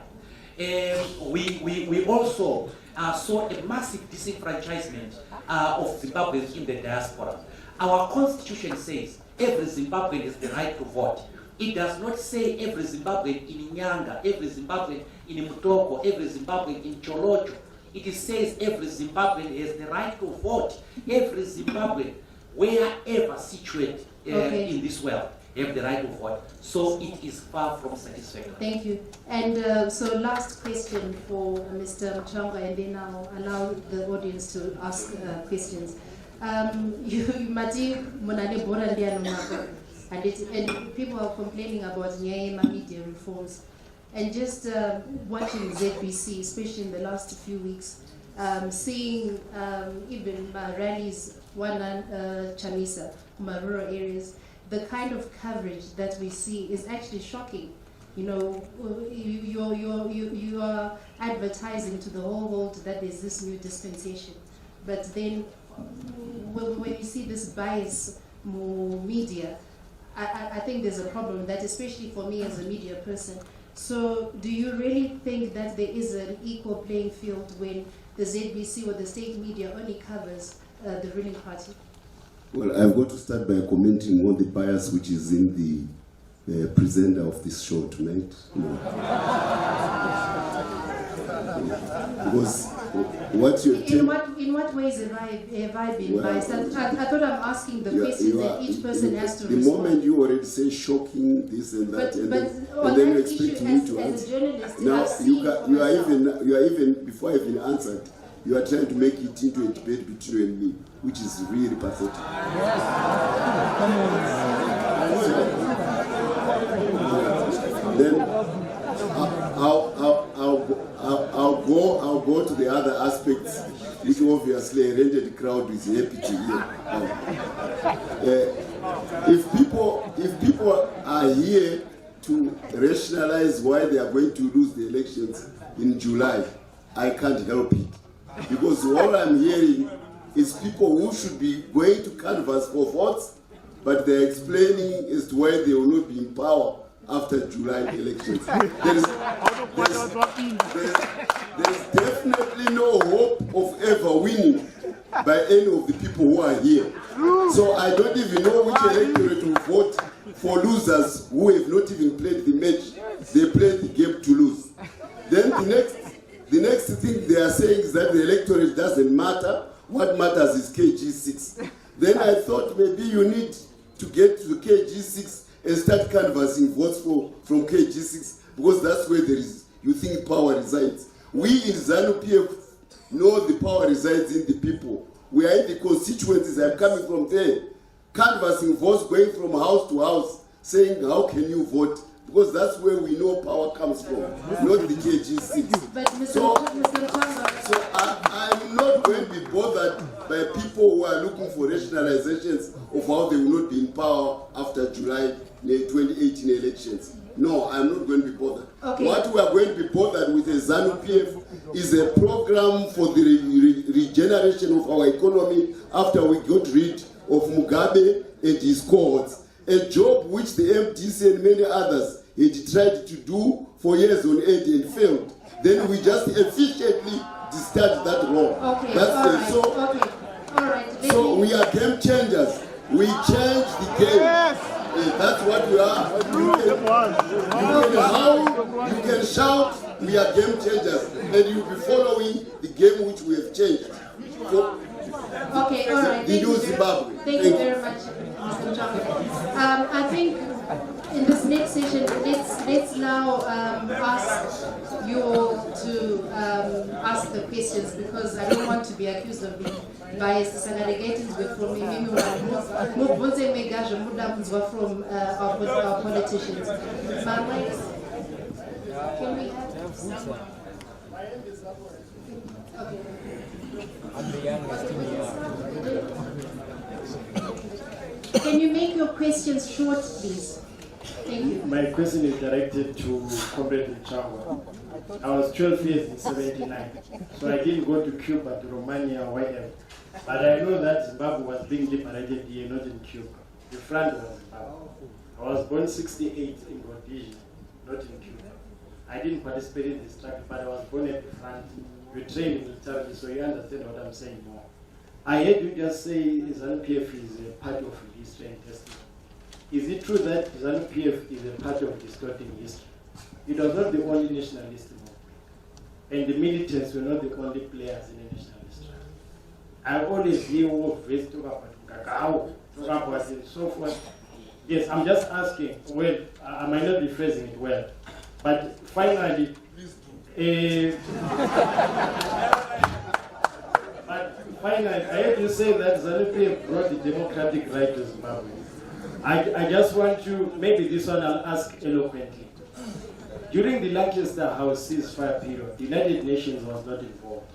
We also saw a massive disenfranchisement of Zimbabweans in the diaspora. Our constitution says every Zimbabwean has the right to vote. It does not say every Zimbabwean in Nyanga, every Zimbabwean in Mutoko, every Zimbabwean in Cholocho. It says every Zimbabwean has the right to vote. Every Zimbabwean, wherever situated in this world, have the right to vote. So it is far from satisfactory.
Thank you. And so last question for Mr. Mutsvangwa, and then I'll allow the audience to ask questions. And people are complaining about Nyayema media reforms. And just watching ZBC, especially in the last few weeks, seeing even rallies, Chamisa, rural areas, the kind of coverage that we see is actually shocking. You know, you are advertising to the whole world that there's this new dispensation. But then when you see this bias media, I think there's a problem that, especially for me as a media person. So do you really think that there is an equal playing field when the ZBC or the state media only covers the ruling party?
Well, I've got to start by commenting on the bias which is in the presenter of this show tonight. Because what you're
in what ways have I been biased? I thought I'm asking the question that each person has to respond.
The moment you already say shocking this and that, and then you expect me to answer. Now you are even before I even answered, you are trying to make it into a debate between you and me, which is really pathetic. Then I'll go to the other aspects, which obviously a rented crowd is happy to hear. If people are here to rationalize why they are going to lose the elections in July, I can't help it. Because all I'm hearing is people who should be going to canvass for votes, but they're explaining as to why they will not be in power after July elections. There's definitely no hope of ever winning by any of the people who are here. So I don't even know which electorate will vote for losers who have not even played the match. They played the game to lose. Then the next thing they are saying is that the electorate doesn't matter. What matters is KG6. Then I thought maybe you need to get to the KG6 and start canvassing votes from KG6, because that's where you think power resides. We in ZANU PF know the power resides in the people. We are in the constituencies. I'm coming from there, canvassing votes, going from house to house, saying how can you vote? Because that's where we know power comes from, not the KG6.
But so
I'm not going to be bothered by people who are looking for rationalizations of how they will not be in power after July 2018 elections. No, I'm not going to be bothered.
Okay.
What we are going to be bothered with as ZANU PF is a program for the regeneration of our economy after we got rid of Mugabe and his cohorts. A job which the MDC and many others had tried to do for years on end and failed. Then we just efficiently discharged that role.
Okay,
That's
all right.
So we are game changers. We change the game. Yes. That's what we are. You can howl, you can shout, we are game changers. And you'll be following the game which we have changed.
Okay, all right.
The new Zimbabwe.
Thank you very much, Mr. Chaka. I think in this next session, let's now ask you all to ask the questions, because I don't want to be accused of being biased. From our politicians. Can we have someone? Okay. Can you make your questions short, please? Thank you.
My question is directed to Comrade Mutsvangwa. I was 12 years in 79, so I didn't go to Cuba, to Romania, or whatever. But I know that Zimbabwe was being liberated here, not in Cuba. The front was Zimbabwe. I was born 68 in Rhodesia, not in Cuba. I didn't participate in the struggle, but I was born at the front. You trained militarily, so you understand what I'm saying more. I heard you just say ZANU-PF is a part of history and testimony. Is it true that ZANU-PF is a part of distorting history? It was not the only nationalist movement, and the militants were not the only players in the nationalist struggle. I always hear words talk about Kakao, talk about and so forth. Yes, I'm just asking, well, I might not be phrasing it well, but finally, I heard you say that ZANU-PF brought the democratic right to Zimbabwe. I just want to, maybe this one I'll ask eloquently. During the Lancaster House ceasefire period, the United Nations was not involved.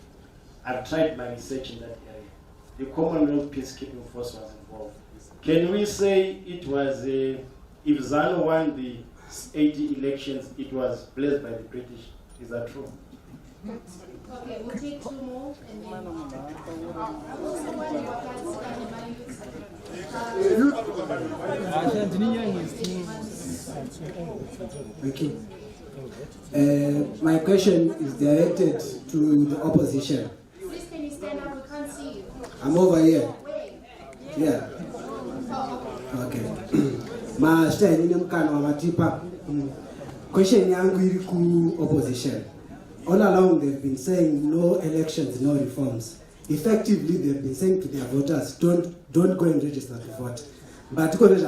I've tried my research in that area. The Commonwealth Peacekeeping Force was involved. Can we say it was, if ZANU won the 80 elections, it was blessed by the British? Is that true?
Okay, we'll take two more and then
my question is directed to the opposition.
Please, can you stand up? We can't see you.
I'm over here.
Where?
Yeah. Okay. Question yangu ku opposition. All along they've been saying no elections, no reforms. Effectively they've been saying to their voters, don't go and register to vote. But they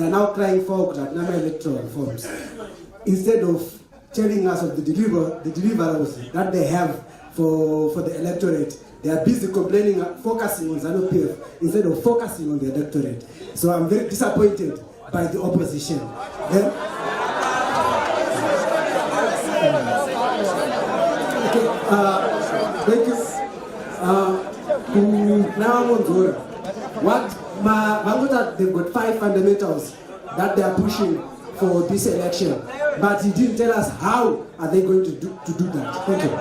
are now crying for electoral reforms. Instead of telling us of the deliverables that they have for the electorate, they are busy complaining, focusing on ZANU-PF instead of focusing on the electorate. So I'm very disappointed by the opposition. Then, thank you. Now Mwonzora, what they've got 5 fundamentals that they are pushing for this election, but he didn't tell us how are they going to do that. Thank you.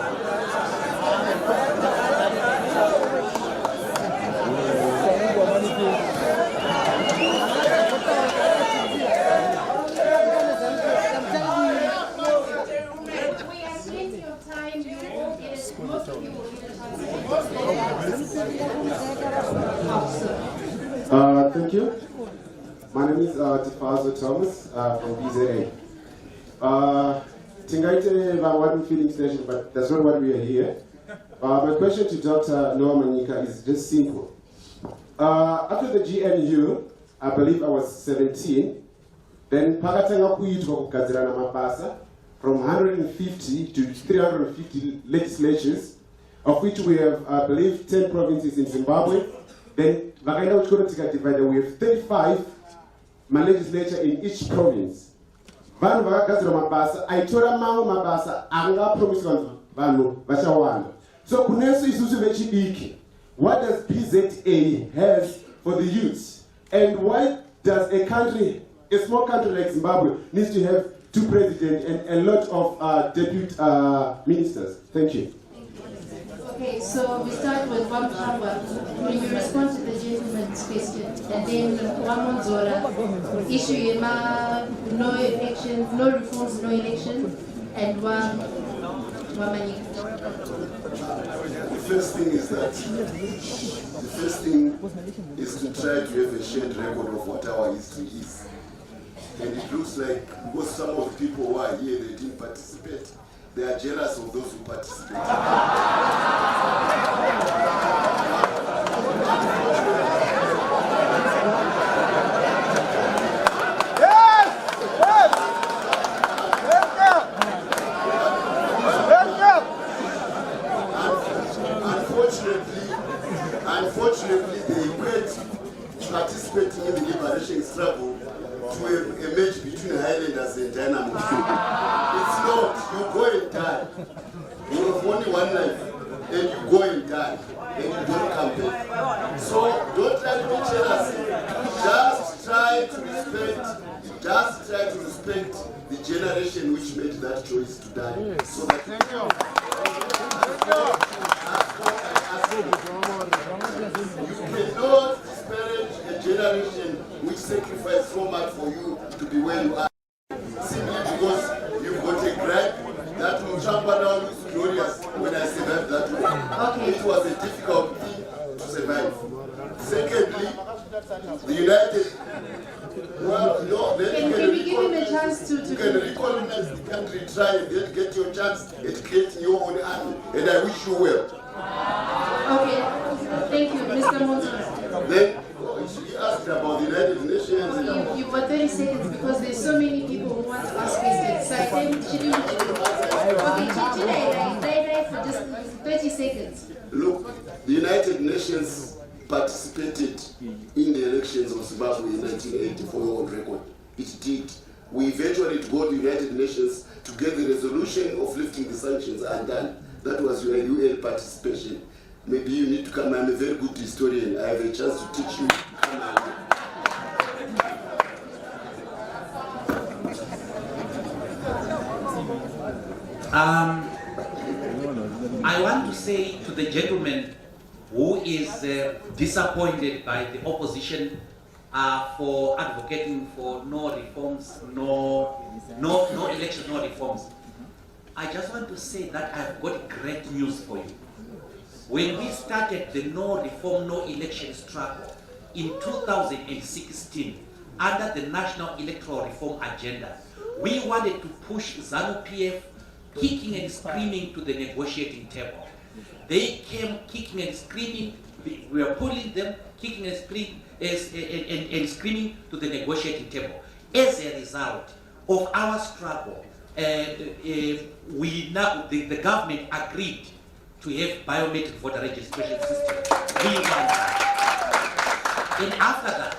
Thank you. My name is Tifazo Thomas from BZA. Tingaite one feeling station, but that's not what we are here. My question to Dr. Noah Manyika is just simple. After the GNU, I believe I was 17, then Pakatanga Kuyitwa Kukazirana Mapasa, from 150 to 350 legislatures, of which we have, I believe, 10 provinces in Zimbabwe. Then Vakaenda Uchikonotika divided, we have 35 legislature in each province. Vanhu vakagadzira mabasa, aitora mamwe mabasa anga promiswa vanhu vachawanda. So kunesu isusu vechidiki, what does PZA have for the youths? And why does a country, a small country like Zimbabwe, needs to have 2 presidents and a lot of deputy ministers? Thank you.
Okay, so we start with Mwonzora. Will you respond to the gentleman's question? And then Mwonzora, issue no elections, no reforms, no elections, and Manyika.
The first thing is to try to have a shared record of what our history is. And it looks like, because some of the people who are here, they didn't participate, they are jealous of those who participate. Unfortunately, they equate participating in the liberation struggle to a match between Highlanders and Dynamo. It's not. You go and die. You have only one life, and you go and die, and you don't come back. So don't try to be jealous. Just try to respect the generation which made that choice to die. So that you cannot disparage a generation which sacrificed so much for you to be where you are, simply because you've got a gripe that Mutsvangwa now looks glorious when I survived that way. Okay. It was a difficult thing to survive. Secondly, the United... Well, no, then
can we give him a chance to
you can recolonize the country, try and then get your chance at creating your own army, and I wish you well.
Okay, thank you, Mr. Mwonzora.
Then, she asked about the United Nations.
You've got 30 seconds because there's so many people who want to ask questions. So I think she didn't. Okay, for just 30 seconds.
Look, the United Nations participated in the elections of Zimbabwe in 1980 for your own record. It did. We eventually go to the United Nations to get the resolution of lifting the sanctions undone. That was your UN participation. Maybe you need to come. I'm a very good historian. I have a chance to teach you.
I want to say to the gentleman who is disappointed by the opposition for advocating for no reforms, no elections, no reforms. I just want to say that I've got great news for you. When we started the no reform, no election struggle in 2016 under the National Electoral Reform Agenda, we wanted to push ZANU PF kicking and screaming to the negotiating table. They came kicking and screaming. We were pulling them, kicking and screaming to the negotiating table. As a result of our struggle, the government agreed to have biometric voter registration system. We want that. And after that,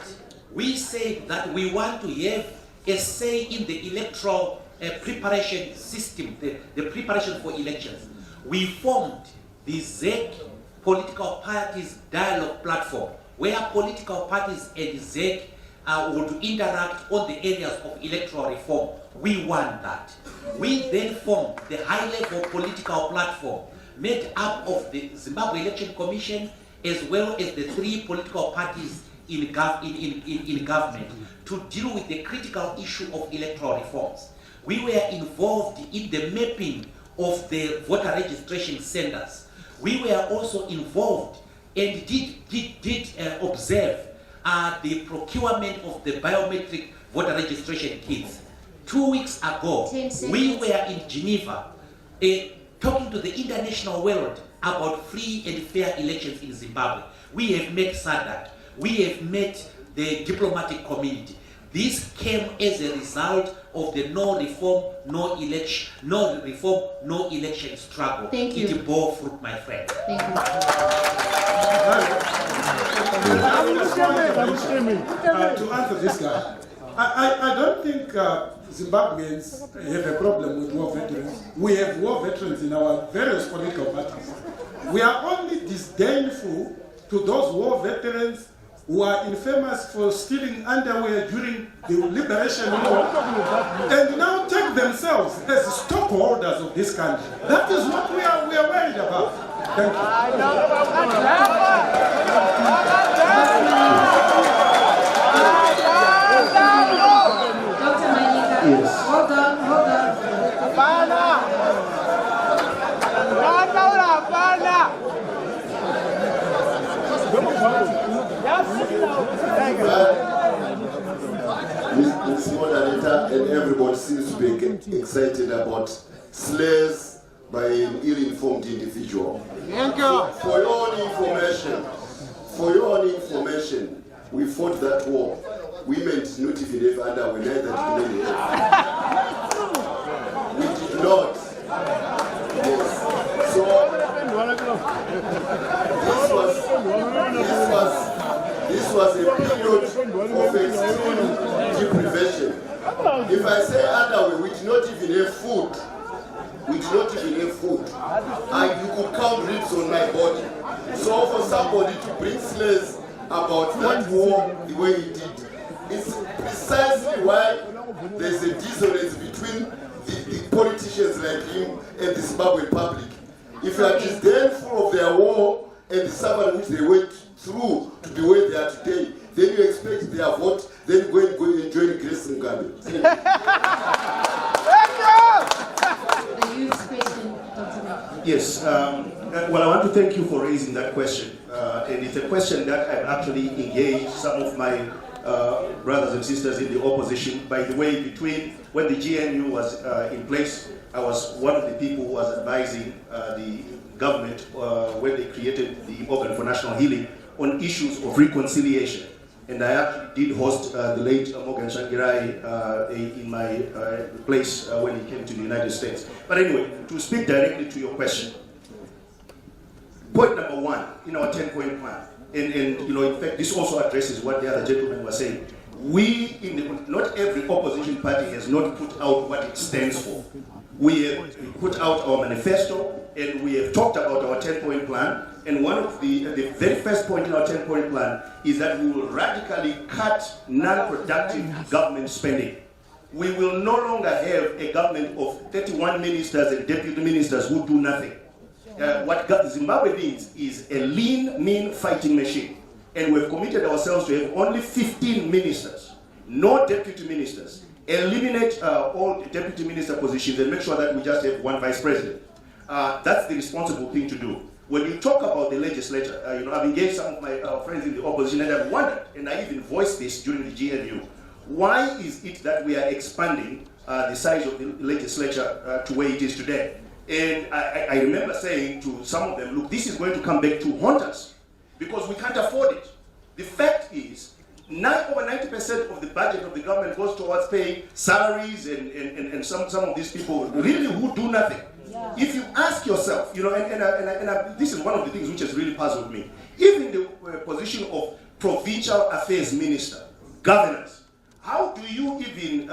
we said that we want to have a say in the electoral preparation system, the preparation for elections. We formed the ZEC Political Parties Dialogue Platform, where political parties and ZEC would interact on the areas of electoral reform. We want that. We then formed the high-level political platform made up of the Zimbabwe Election Commission as well as the 3 political parties in government to deal with the critical issue of electoral reforms. We were involved in the mapping of the voter registration centers. We were also involved and did observe the procurement of the biometric voter registration kits. 2 weeks ago, we were in Geneva talking to the international world about free and fair elections in Zimbabwe. We have met SADC. We have met the diplomatic community. This came as a result of the no reform, no election struggle.
Thank you.
It bore fruit, my friend.
Thank you.
To answer this guy, I don't think Zimbabweans have a problem with war veterans. We have war veterans in our various political parties. We are only disdainful to those war veterans who are infamous for stealing underwear during the Liberation War and now take themselves as stockholders of this country. That is what we are worried about. Thank you.
Dr. Manyika,
yes.
Hold on.
Mr. Moderator and everybody seems to be excited about slaves by an ill-informed individual. For your own information, we fought that war. Women did not even have underwear, neither did men have. We did not. Yes. So this was a period of extreme deprivation. If I say underwear, we did not even have food. We did not even have food. And you could count ribs on my body. So for somebody to bring slaves about that war the way he did, it's precisely why there's a dissonance between the politicians like him and the Zimbabwe public. If you are disdainful of their war and the suffering which they went through to be where they are today, then you expect their vote, then go and join Grace Mugabe.
The youth question, Dr.
Yes, well, I want to thank you for raising that question. And it's a question that I've actually engaged some of my brothers and sisters in the opposition. By the way, between when the GNU was in place, I was one of the people who was advising the government when they created the Organ for National Healing on issues of reconciliation. And I actually did host the late Morgan Shangirai in my place when he came to the United States. But anyway, to speak directly to your question, point number one in our 10-point plan, and you know, in fact, this also addresses what the other gentleman was saying. Not every opposition party has not put out what it stands for. We have put out our manifesto, and we have talked about our 10-point plan. And one of the very first point in our 10-point plan is that we will radically cut non-productive government spending. We will no longer have a government of 31 ministers and deputy ministers who do nothing. What Zimbabwe needs is a lean, mean fighting machine. And we've committed ourselves to have only 15 ministers, no deputy ministers. Eliminate all deputy minister positions and make sure that we just have one vice president. That's the responsible thing to do. When you talk about the legislature, you know, I've engaged some of my friends in the opposition, and I've wondered, and I even voiced this during the GNU, why is it that we are expanding the size of the legislature to where it is today? And I remember saying to some of them, look, this is going to come back to haunt us because we can't afford it. The fact is, over 90% of the budget of the government goes towards paying salaries and some of these people really who do nothing. Yeah. If you ask yourself, you know, and this is one of the things which has really puzzled me, even in the position of provincial affairs minister, governors, how do you even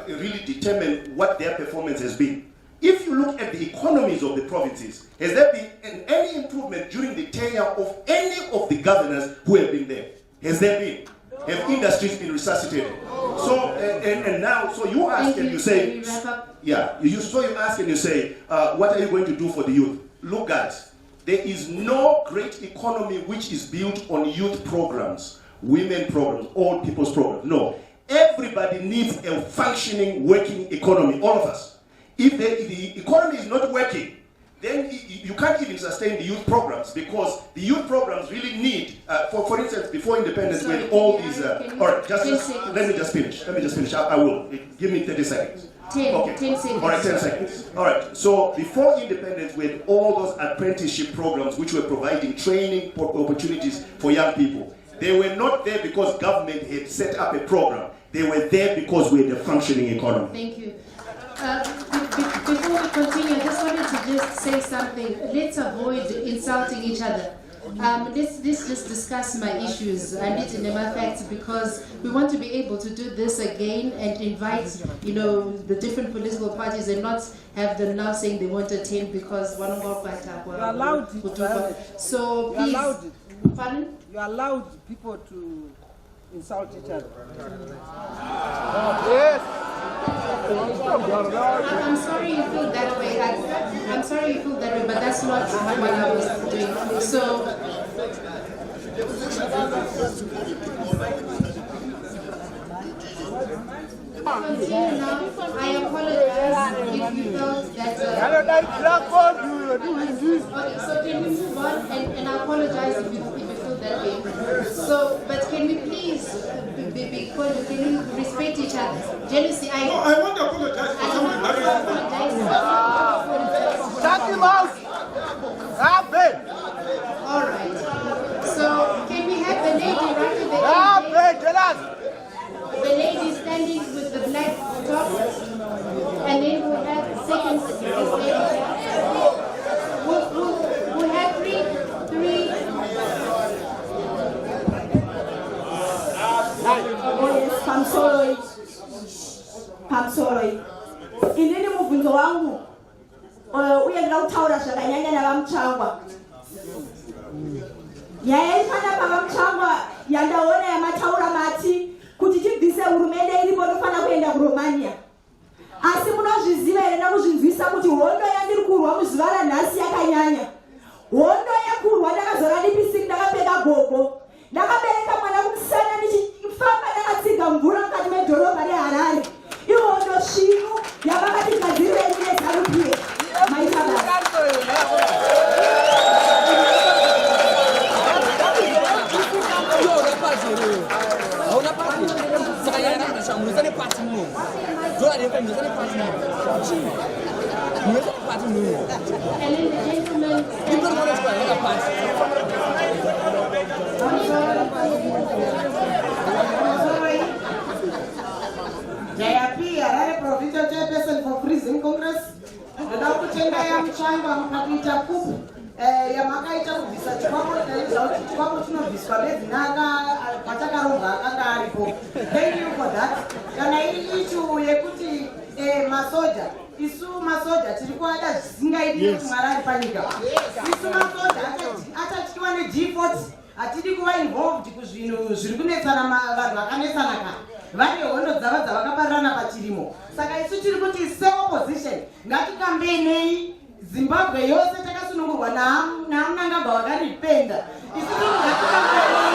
really determine what their performance has been? If you look at the economies of the provinces, has there been any improvement during the tenure of any of the governors who have been there? Has there been? Have industries been resuscitated? So and now, so you ask and you say, yeah, so you ask and you say, what are you going to do for the youth? Look, guys, there is no great economy which is built on youth programs, women programs, old people's programs. No, everybody needs a functioning, working economy. All of us. If the economy is not working, then you can't even sustain the youth programs because the youth programs really need, for instance, before independence, when all these, all right, let me just finish. I will. Give me 30 seconds.
10 seconds.
All right, 10 seconds. All right, so before independence, we had all those apprenticeship programs which were providing training opportunities for young people. They were not there because government had set up a program. They were there because we had a functioning economy.
Thank you. Before we continue, I just wanted to just say something. Let's avoid insulting each other. Let's just discuss my issues and it in my facts because we want to be able to do this again and invite, you know, the different political parties and not have them now saying they want to attend because one of our parties are allowed. So please, pardon?
You allowed people to insult each other.
Yes. I'm sorry you feel that way. I'm sorry you feel that way, but that's not what I was doing. So, continue now. I apologize if you felt that. Okay, so can we move on? And I apologize if you feel that way. So, but can we please can we respect each other? Jealousy,
No, I want to apologize for something that is.
The lady standing with the black top, and then we have the second lady here. We have three.
Pamsoroi. Inini mubvunzo wangu uye ndira kutaura zvakanyanya navamutsvangwa. Nyaya iripanapa pavamutsvangwa yandaona yamataura mati kuti tibvise hurumende iripo tofana kuenda kuRomania. Asi munozviziva here nakuzvinzwisa kuti hondo yandiri kurwa muzuva ranhasi yakanyanya. Hondo yakurwa ndakazora dipisiri ndakapfeka gogo. Ndakabereka mwana kumusana ndichifamba ndakatsiga mvura mukati medhorobha reHarare. Ihondo svino yavakatigadzirira nezANU. Maita basa.
And then the gentleman
JP, Harare Provincial Chairperson for Freezing Congress. Ndoda kutenga ya Mutsvangwa mukakuita Khupe yamakaita kubvisa chikwamo chikwamo chinobviswa bedzinaka patakaronga akanga aripo. Thank you for that. Kana iri issue yekuti masoja isu masoja tiri kuada zvisingaiti kuti Mwari ari panyika. Isu masoja atatyiwa neG40 hatidi kuva involved kuzvinhu zviri kunetsana vanhu vakanetsana kare. Vane hondo dzava dzavakaparana pachirimo. Saka isu tiri kuti se-opposition ngatikambenei Zimbabwe yose takasunungurwa naMnangagwa wakaripenda. Isu tiri ngatikambenei.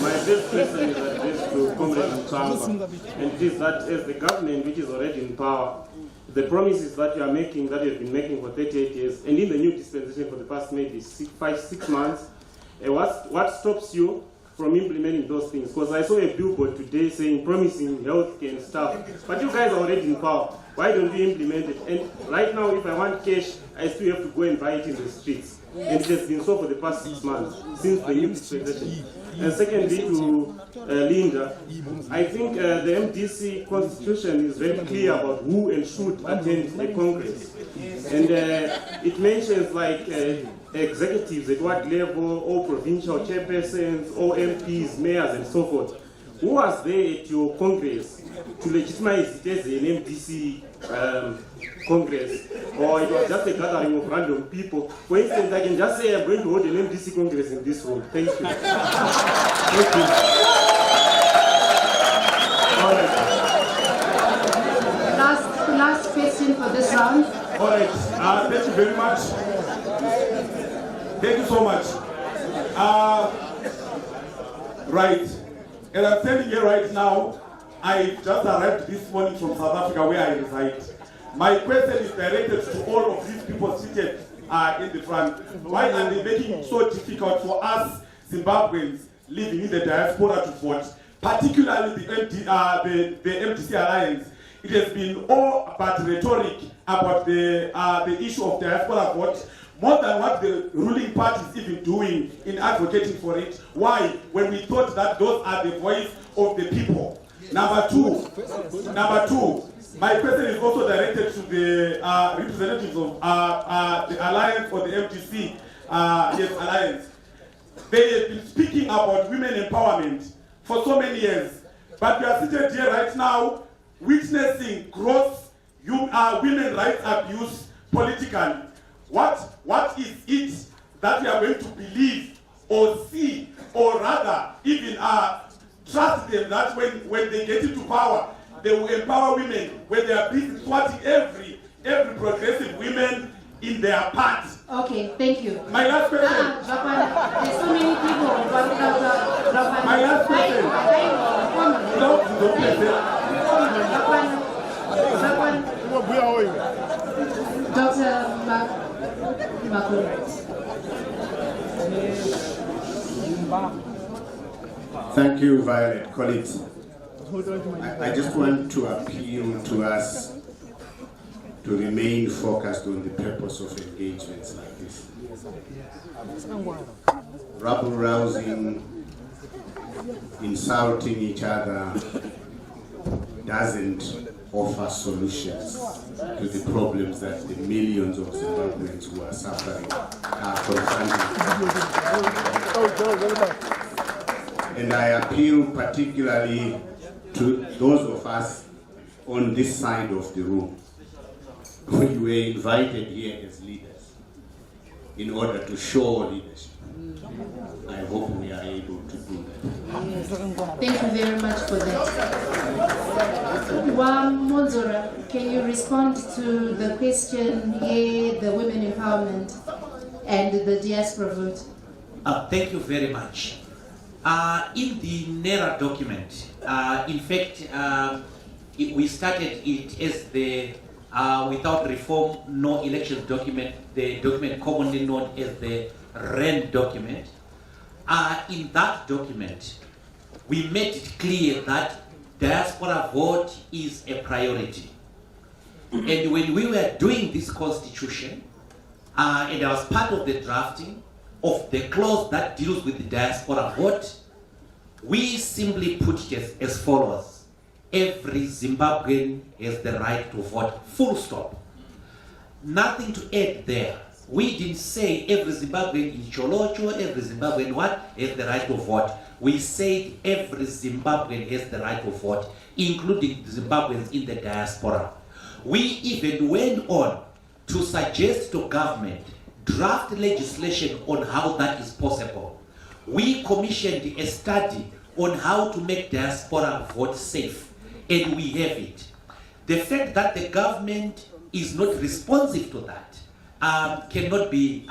My first question is addressed to Comrade Mutsvangwa, and it is that as the government which is already in power, the promises that you are making, that you have been making for 38 years, and in the new dispensation for the past maybe 6 months, what stops you from implementing those things? Because I saw a billboard today saying promising health and stuff, but you guys are already in power. Why don't you implement it? And right now, if I want cash, I still have to go and buy it in the streets. And it has been so for the past 6 months, since the new dispensation. And secondly, to Linda, I think the MDC constitution is very clear about who and should attend the Congress. And it mentions like executives at what level, or provincial chairpersons, or MPs, mayors, and so forth. Who was there at your Congress to legitimize it as an MDC Congress? Or it was just a gathering of random people? For instance, I can just say I'm going to hold an MDC Congress in this room. Thank you. Thank you. All right.
Last question for this round.
All right. Thank you very much. Thank you so much. Right. And I'm standing here right now. I just arrived this morning from South Africa where I reside. My question is directed to all of these people seated in the front. Why are they making it so difficult for us Zimbabweans living in the diaspora to vote? Particularly the MDC Alliance. It has been all about rhetoric about the issue of diaspora vote, more than what the ruling party is even doing in advocating for it. Why? When we thought that those are the voice of the people. Number two, my question is also directed to the representatives of the Alliance or the MDC Alliance. They have been speaking about women empowerment for so many years, but we are seated here right now witnessing gross women rights abuse politically. What is it that we are going to believe or see, or rather even trust them that when they get into power, they will empower women when they are busy thwarting every progressive women
in their party.
Okay, thank you.
My last question.
There's so many people.
My last question.
Dr. Makoni.
Thank you, Violet. Colleagues, I just want to appeal to us to remain focused on the purpose of engagements like this. Rabble-rousing, insulting each other doesn't offer solutions to the problems that the millions of Zimbabweans who are suffering are confronting. And I appeal particularly to those of us on this side of the room. We were invited here as leaders in order to show leadership. I hope we are able to do that.
Thank you very much for that. Mwonzora, can you respond to the question here, the women empowerment and the diaspora vote?
Thank you very much. In the NERA document, in fact, we started it as the without reform, no elections document, the document commonly known as the REN document. In that document, we made it clear that diaspora vote is a priority. And when we were doing this constitution, and I was part of the drafting of the clause that deals with the diaspora vote, we simply put it as follows. Every Zimbabwean has the right to vote, full stop. Nothing to add there. We didn't say every Zimbabwean in Cholocho, every Zimbabwean has the right to vote. We said every Zimbabwean has the right to vote, including the Zimbabweans in the diaspora. We even went on to suggest to government draft legislation on how that is possible. We commissioned a study on how to make diaspora vote safe, and we have it. The fact that the government is not responsive to that cannot be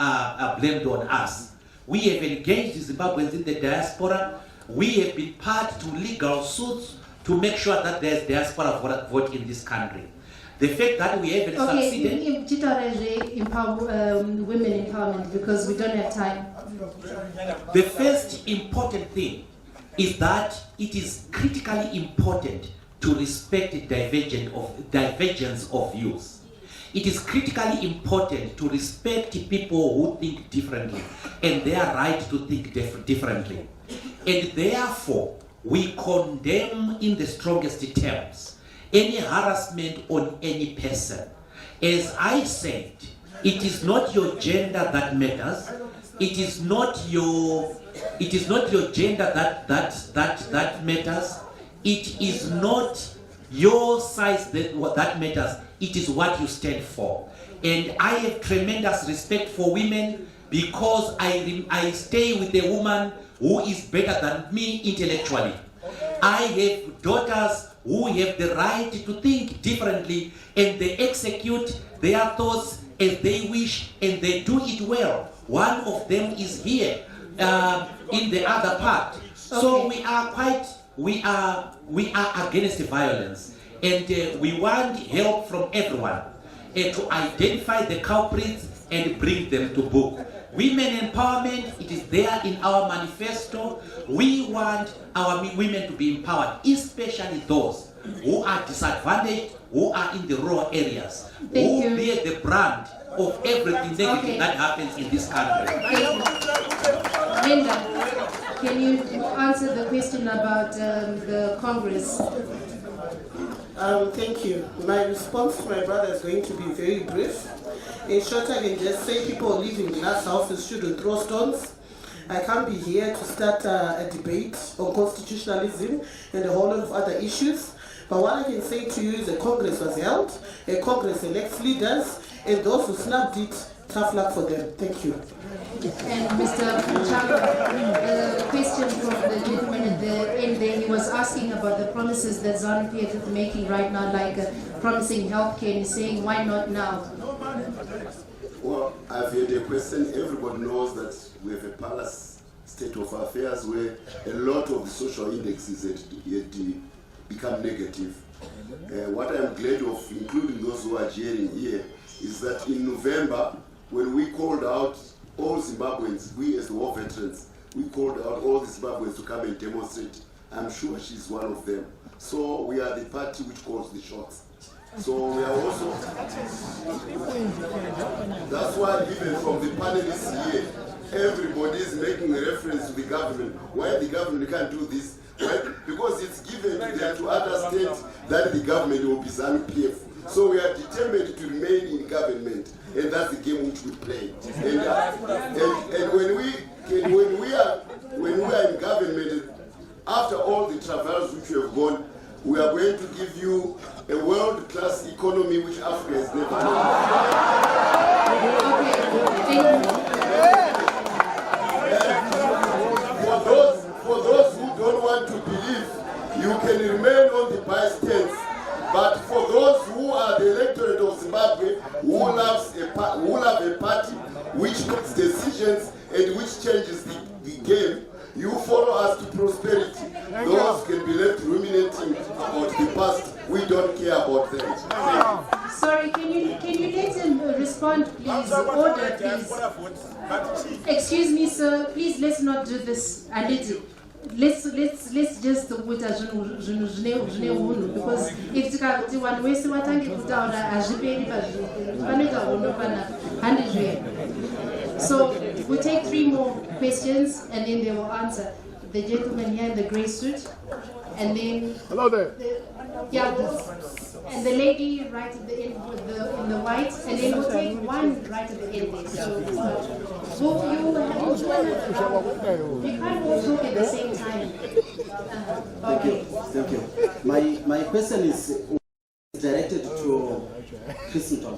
blamed on us. We have engaged the Zimbabweans in the diaspora. We have been part to legal suits to make sure that there's diaspora vote in this country. The fact that we haven't succeeded... women empowerment, because we don't have time. The first important thing is that it is critically important to respect the divergence of views. It is critically important to respect people who think differently and their right to think differently. And therefore, we condemn in the strongest terms any harassment on any person. As I said, it is not your gender that matters. It is not your gender that matters. It is not your size that matters. It is what you stand for. And I have tremendous respect for women because I stay with a woman who is better than me intellectually. I have daughters who have the right to think differently, and they execute their thoughts as they wish, and they do it well. One of them is here in the other part. So we are against violence, and we want help from everyone to identify the culprits and bring them to book. Women empowerment, it is there in our manifesto. We want our women to be empowered, especially those who are disadvantaged, who are in the rural areas, who bear the brand of everything negative that happens in this country.
Linda, can you answer the question about the Congress?
Thank you. My response to my brother is going to be very brief. In short, I can just say people who live in glass houses shouldn't throw stones. I can't be here to start a debate on constitutionalism and a whole lot of other issues. But what I can say to you is a Congress was held, a Congress elects leaders, and those who snubbed it Tough luck for them. Thank you.
And Mr. Changa, a question from the gentleman at the end there. He was asking about the promises that ZANU-PF is making right now, like promising healthcare, and he's saying, why not now?
Well, I've had a question. Everybody knows that we have a palace state of affairs where a lot of the social indexes had become negative. What I'm glad of, including those who are jeering here, is that in November, when we called out all Zimbabweans, we as the war veterans, we called out all the Zimbabweans to come and demonstrate. I'm sure she's one of them. So we are the party which calls the shots. So we are also, that's why even from the panelists here, everybody is making a reference to the government. Why the government can't do this? Right? Because it's given to them to understand that the government will be ZANU-PF. So we are determined to remain in government, and that's the game which we play. And when we are in government, after all the travels which we have gone, we are going to give you a world-class economy which Africa has never known. For those who don't want to believe, you can remain on the bystanders. But for those who are the electorate of Zimbabwe, who love a party which makes decisions and which changes the game, you follow us to prosperity. Those can be left ruminating about the past. We don't care about them.
Sorry, can you let him respond, please? Order, please. Excuse me, sir. Please, let's not do this. Let's just put a because if one way so so we take 3 more questions and then they will answer. The gentleman here in the grey suit, and then hello there. And the lady right at the end in the white, and then we'll take one right at the end there. So you can't all talk at the same time. Okay.
Thank you. My question is directed to Christendom.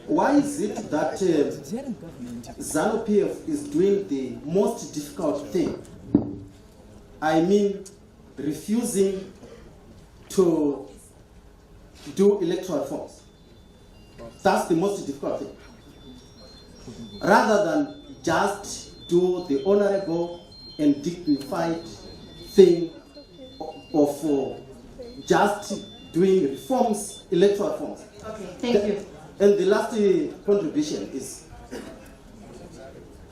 Why is it that ZANU-PF is doing the most difficult thing? I mean, refusing to do electoral forms. That's the most difficult thing. Rather than just do the honorable and dignified thing of just doing reforms, electoral forms.
Okay, thank you.
And the last contribution is,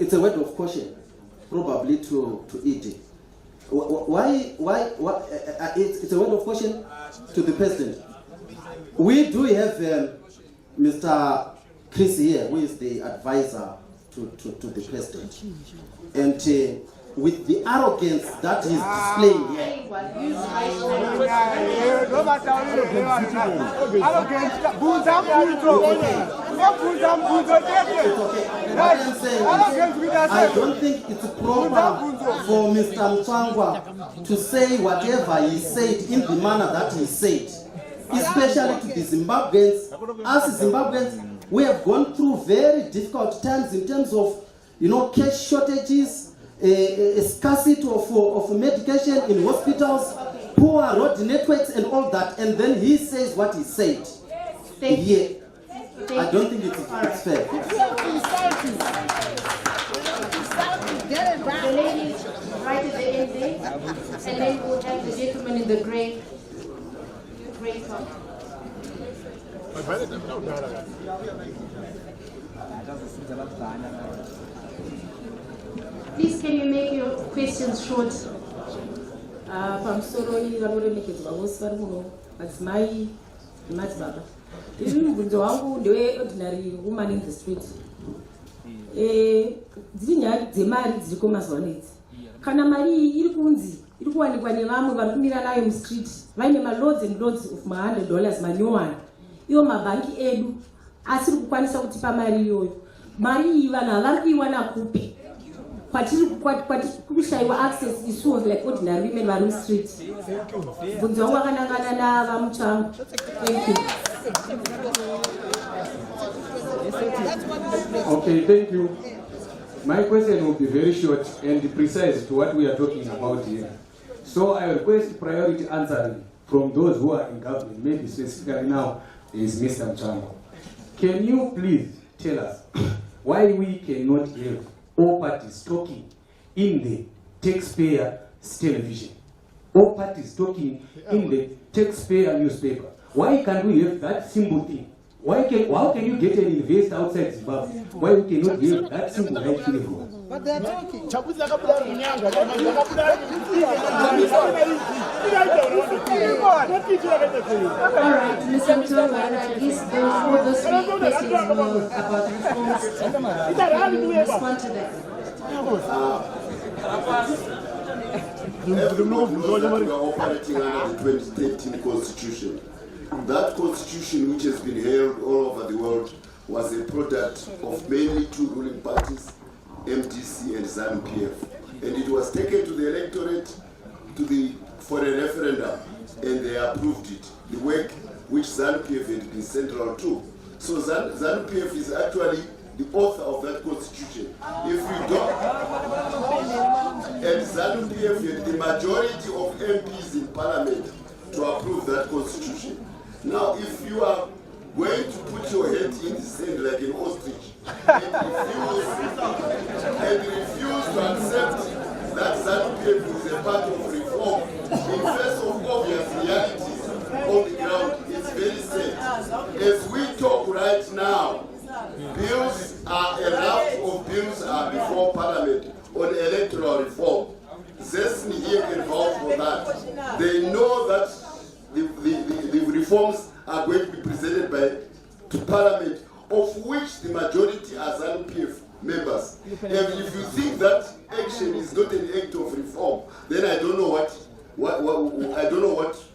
it's a word of caution, probably to ED. It's a word of caution to the president. We do have Mr. Chris here, who is the advisor to the president. And with the arrogance that he's displaying here. I don't think it's proper for Mr. Mutsvangwa to say whatever he said in the manner that he said, especially to the Zimbabweans. As Zimbabweans, we have gone through very difficult times in terms of, cash shortages, a scarcity of medication in hospitals, poor road networks and all that, and then he says what he said. I don't think it's fair.
The lady right at the end there, and then we'll have the gentleman in the grey top. Please, can you make your questions short?
Pamusoro vanoremekedzwa vose vari muno madzimai nemadzibaba. Ini mubvunzo wangu ndewe ordinary woman in the street. Dziri nyaya dzemari dziriko mazuva anedzi. Kana mari iyi iri kunzi iri kuwanikwa nevamwe vari kumira nayo mustreet vaine loads and loads of $100 manyowani, iwo mabhanki edu asiri kukwanisa kutipa mari iyoyo. Mari iyi vanhu havari kuiwana Khupe. Kwatiri kushayiwa access isuwo like ordinary women vari mustreet. Bvunzo wangu wakanangana navamutsvangu. Thank you.
Okay, thank you. My question will be very short and precise to what we are talking about here. So I request priority answering from those who are in government, maybe specifically now is Mr. Mutsvangwa. Can you please tell us why we cannot have all parties talking in the taxpayer's television, all parties talking in the taxpayer newspaper? Why can't we have that simple thing? How can you get an investor outside Zimbabwe? Why we cannot have that simple right to everyone?
But they're talking.
Alright, Mr. Mutsvangwa, at least all those three questions were about reforms. Can you respond to that?
Everyone knows that we are operating under the 2013 Constitution. That Constitution, which has been held all over the world, was a product of mainly two ruling parties, MDC and ZANU-PF. And it was taken to the electorate for a referendum, and they approved it, the work which ZANU-PF had been central to. So ZANU-PF is actually the author of that Constitution. If you don't, and ZANU-PF had the majority of MPs in Parliament to approve that Constitution. Now, if you are going to put your head in the sand like an ostrich and refuse to accept that ZANU-PF is a part of reform in face of obvious realities on the ground, it's very sad. As we talk right now, bills are, a raft of bills are before Parliament on electoral reform. Zesni here can vouch for that. They know that the reforms are going to be presented to Parliament, of which the majority are ZANU-PF members. And if you think that action is not an act of reform, then I don't know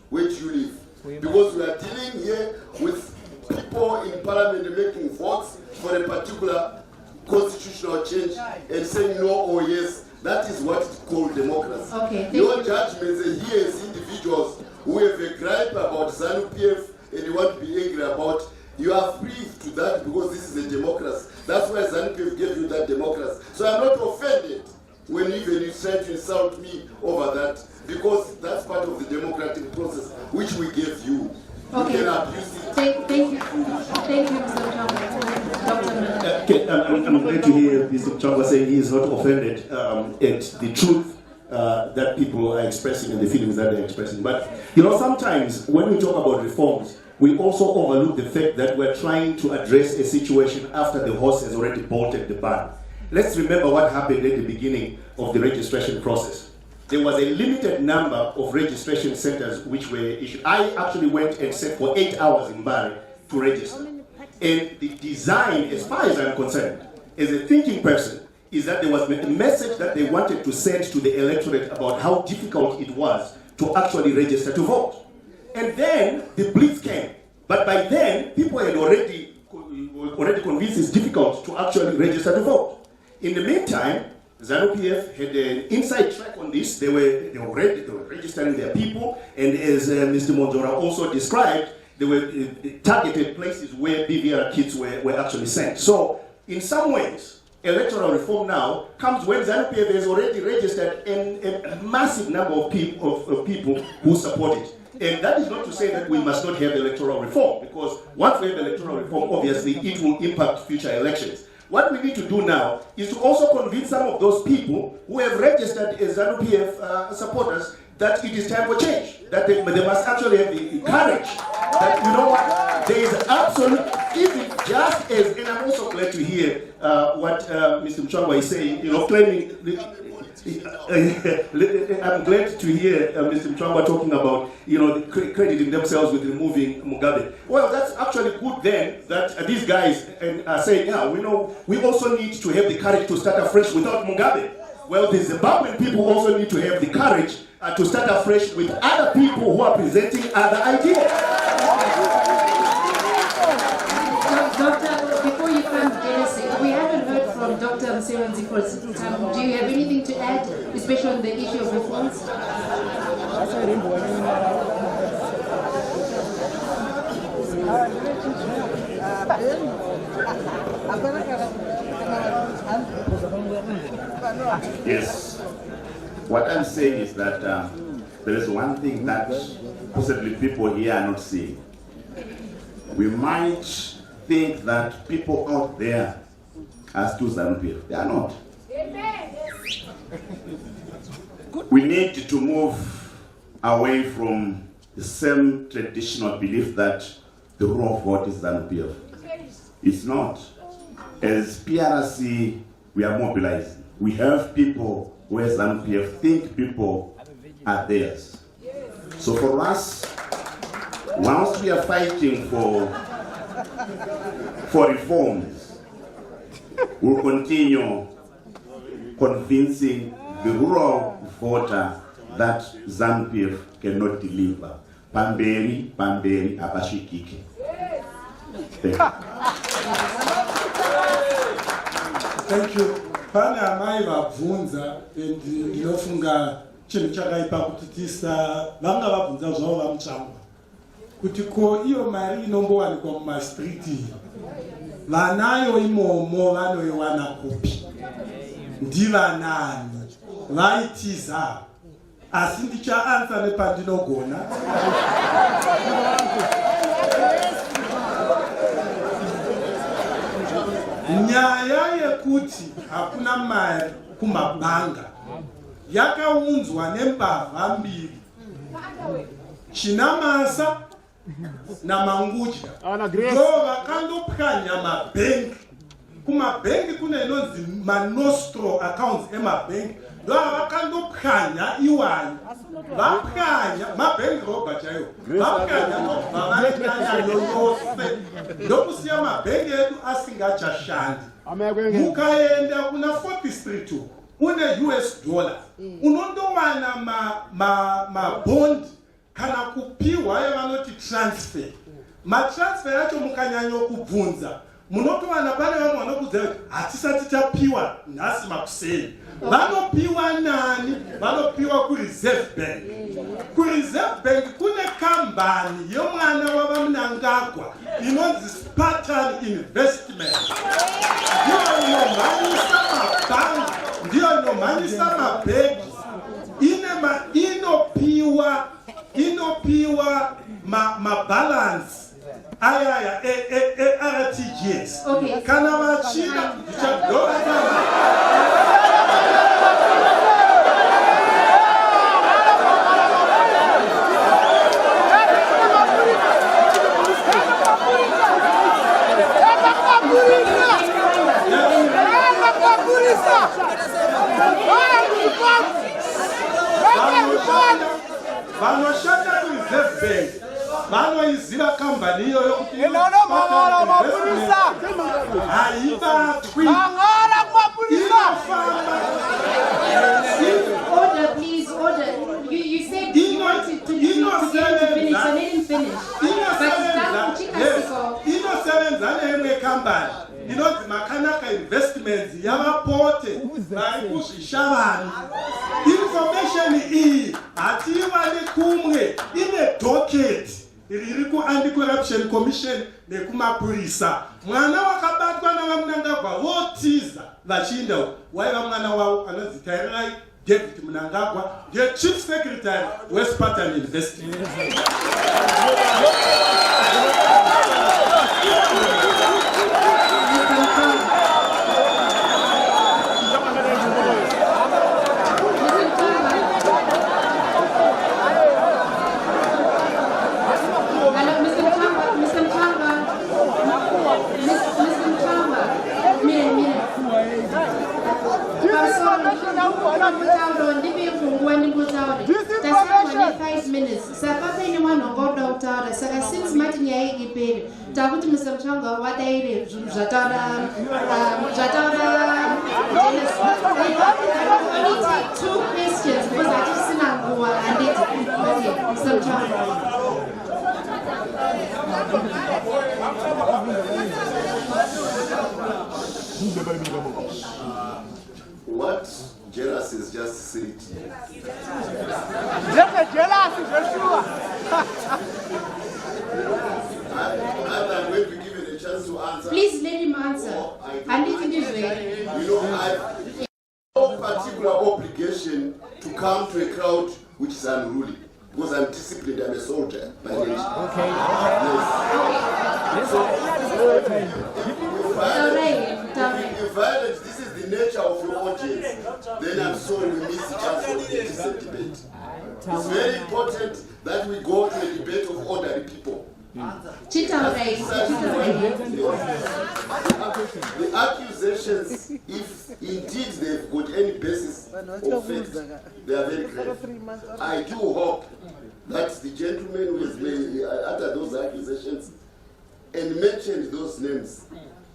where you live. Because we are dealing here with people in Parliament making votes for a particular constitutional change and saying no or yes. That is what is called democracy.
Okay,
Your judgments are here as individuals who have a gripe about ZANU-PF and you want to be angry about, you are free to that because this is a democracy. That's why ZANU-PF gave you that democracy. So I'm not offended when even you try to insult me over that, because that's part of the democratic process which we gave you.
Okay.
You can abuse it.
Thank you, Mr. Mutsvangwa.
Okay, I'm glad to hear Mr. Mutsvangwa saying he is not offended at the truth that people are expressing and the feelings that they're expressing. But, you know, sometimes when we talk about reforms, we also overlook the fact that we're trying to address a situation after the horse has already bolted the barn. Let's remember what happened at the beginning of the registration process. There was a limited number of registration centers which were issued. I actually went and sat for 8 hours in Bari to register. And the design, as far as I'm concerned, as a thinking person, is that there was a message that they wanted to send to the electorate about how difficult it was to actually register to vote. And then the blitz came. But by then, people had already convinced it's difficult to actually register to vote. In the meantime, ZANU-PF had an inside track on this. They were registering their people, and as Mr. Mwonzora also described, they were targeted places where BVR kids were actually sent. So, in some ways, electoral reform now comes when ZANU-PF has already registered a massive number of people who support it. And that is not to say that we must not have electoral reform, because once we have electoral reform, obviously it will impact future elections. What we need to do now is to also convince some of those people who have registered as ZANU-PF supporters that it is time for change, that they must actually have the courage, that, you know what, there is absolute, even just as, and I'm also glad to hear what Mr. Mutsvangwa is saying, you know, claiming, I'm glad to hear Mr. Mutsvangwa talking about, you know, crediting themselves with removing Mugabe. Well, that's actually good then, that these guys are saying, yeah, we know, we also need to have the courage to start afresh without Mugabe. Well, the Zimbabwean people also need to have the courage to start afresh with other people who are presenting other ideas.
Doctor, before you come, we haven't heard from Dr. Musevenzi for some time. Do you have anything to add, especially on the issue of reforms?
Yes. What I'm saying is that there is one thing that possibly people here are not seeing. We might think that people out there are still ZANU-PF. They are not. We need to move away from the same traditional belief that the rule of vote is ZANU-PF. It's not. As PRC, we are mobilizing. We have people where ZANU-PF think people are theirs. So for us, whilst we are fighting for reforms, we'll continue convincing the rural voter that ZANU-PF cannot deliver. Pamberi, pamberi, apashikike.
Thank you. Pana amai vabvunza ndinofunga chinhu chakaipa kuti vanga vabvunza zvavo vamutsvangwa kuti ko iyo mari inombowanikwa mumastriti vanayo imomo vanoiwana kupi, ndivanani, vaitiza, asi ndichaansa nepandinogona. Nyaya yekuti hakuna mari kumabanga yakaunzwa nembavha mbiri, Chinamasa na Mangudya. Ndo vakandopwanya mabhengi. Kumabhengi kune inonzi manostro accounts emabhengi. Ndo vakandopwanya iwanyu. Vapwanya mabhengi roba chaiwo. Vapwanya vavaitanya yose. Ndokusiya mabhengi edu asingachashandi. Mukaenda kuna 40th Street une US dollars. Unondowana ma bond kana kupiwa yavanoti transfer. Matransfer yacho mukanyanyo kubvunza. Munotowana pane vamwe vanokudza kuti hatisati tapiwa nhasi makuseni. Vanopiwa nani? Vanopiwa kuReserve Bank. KuReserve Bank kune kambani yomwana wavamunangagwa inonzi Spartan Investment. Ndiyo inomhanyisa mabhangi, ndiyo inomhanyisa mabhegi. Inopiwa mabalance aya RTGS.
Okay.
Kana vachina vanoshanda kuReserve Bank vanoiziva kambani iyoyo kuti haibatwi.
Order, please, order. You said you wanted to finish, and they didn't finish.
Inosevenza neimwe kambani inonzi Makanaka Investments yavapote vari kuzvishavani. Information iyi hatiiwani kumwe, ine docket riri ku-Anti-Corruption Commission nekumapurisa. Mwana wakabatwa navamunangagwa votiza vachienda waiva mwana wavo anonzi Tairai David Munangagwa, ndiye Chief Secretary weSpartan Investment.
Saka since Martin yaigi pere takuti Musevenzi wadaire zvataura only take 2 questions because hatisina nguva handiti. Okay, Musevenzi.
What Julius has just said. I'm going to give you a chance to answer.
Please let him answer. I need to be very.
You know, I have no particular obligation to come to a crowd which is unruly. Because I'm disciplined, I'm a soldier by nature. Okay. Yes. If violence, this is the nature of your audience, then I'm sorry we miss the chance for a decent debate. It's very important that we go to a debate of ordinary people. The accusations, if indeed they've got any basis of fact, they are very grave. I do hope that the gentleman who has made uttered those accusations and mentioned those names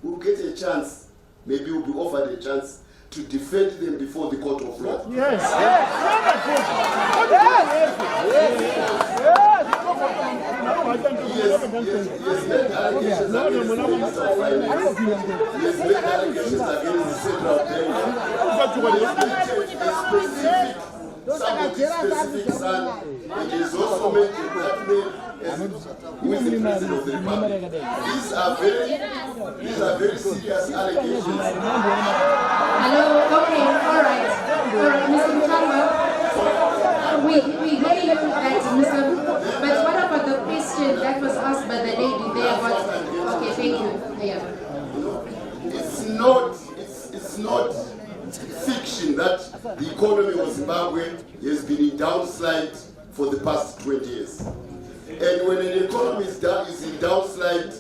will get a chance, maybe will be offered a chance to defend them before the court of law. Yes. Yes, made allegations against the Minister of Finance. Yes, made allegations against the Central Bank. Some of these specific son, it is also mentioned that man who is the President of the Republic. These are very serious allegations.
Hello, okay, all right, Mr. Mutsvangwa, we really look at that, Mr. But what about the question that was asked by the lady there? Okay, thank you. Yeah.
It's not fiction that the economy of Zimbabwe has been in downslide for the past 20 years. And when an economy is in downslide,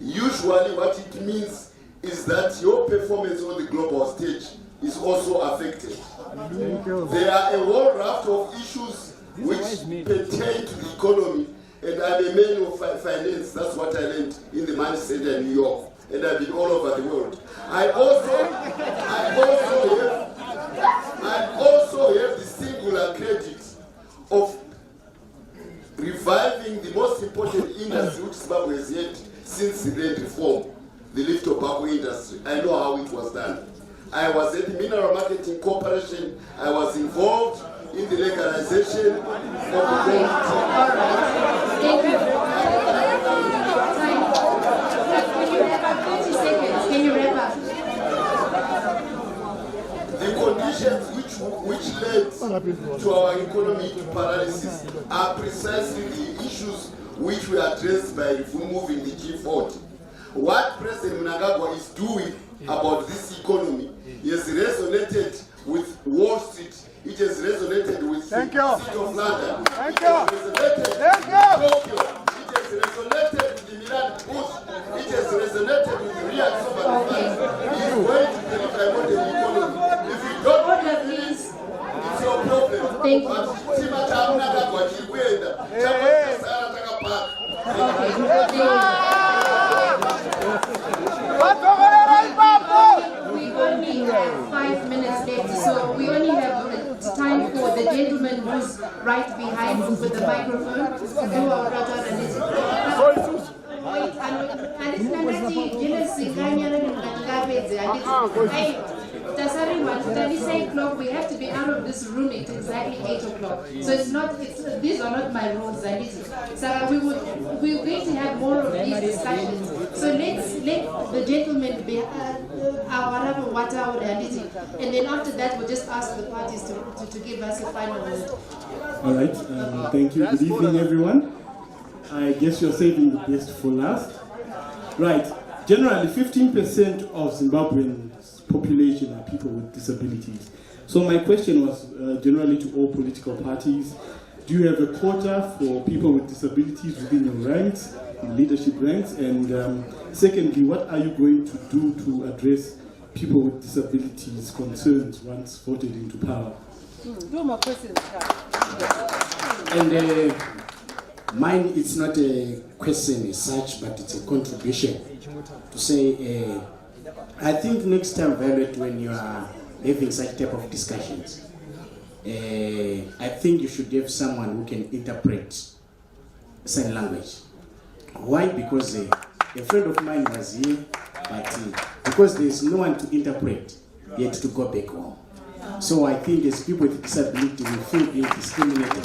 usually what it means is that your performance on the global stage is also affected. There are a whole raft of issues which pertain to the economy, and I'm a man of finance. That's what I learned in the Money Center in New York, and I've been all over the world. I also have the singular credit of reviving the most important industry which Zimbabwe has had since the land reform, the leaf tobacco industry. I know how it was done. I was at the Mineral Marketing Corporation. I was involved in the legalization of the
Thank you. Can you wrap up 30 seconds? Can you wrap up?
The conditions which led to our economic paralysis are precisely the issues which were addressed by removing the G40. What President Mnangagwa is doing about this economy has resonated with Wall Street. It has resonated with the City of London. It has resonated with Tokyo. It has resonated with the Milan Post. It has resonated with the Riyadh Sovereign Fund. He is going to deliver a modern economy. If you don't order this, it's your problem.
Thank you. We only have 5 minutes left, so we only have time for the gentleman who's right behind you with the microphone. We have to be out of this room at exactly 8 o'clock. So these are not my rules. So we're going to have more of these discussions. So let the gentleman be and then after that we'll just ask the parties to give us a final word.
All right, thank you. Good evening, everyone. I guess you're saving the best for last. Right, generally 15% of Zimbabweans' population are people with disabilities. So my question was generally to all political parties. Do you have a quota for people with disabilities within your ranks, in leadership ranks? And secondly, what are you going to do to address people with disabilities concerns once voted into power?
Do my questions.
And mine, it's not a question as such, but it's a contribution to say, I think next time, Violet, when you are having such type of discussions, I think you should have someone who can interpret sign language. Why? Because a friend of mine was here, but because there is no one to interpret, he had to go back home. So I think as people with disability will feel being discriminated.
We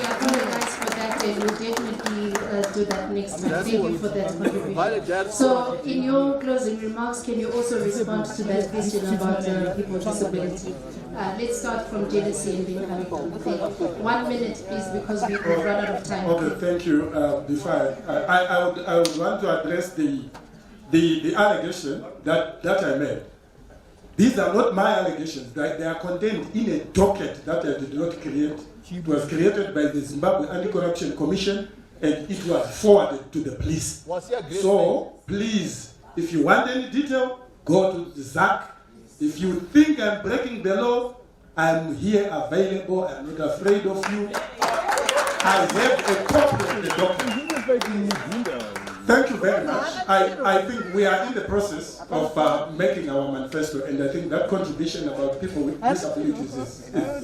apologize for that. and we'll definitely do that next time. Thank you for that contribution. So, in your closing remarks, can you also respond to that question about people with disability? Let's start from Jealousy and then coming on. 1 minute, please, because we've run out of time.
Okay, thank you. Before I would want to address the allegation that I made. These are not my allegations. They are contained in a docket that I did not create. It was created by the Zimbabwe Anti-Corruption Commission, and it was forwarded to the police. So, please, if you want any detail, go to the ZAC. If you think I'm breaking the law, I'm here available. I'm not afraid of you. I have a copy of the document. Thank you very much. I think we are in the process of making our manifesto, and I think that contribution about people with disabilities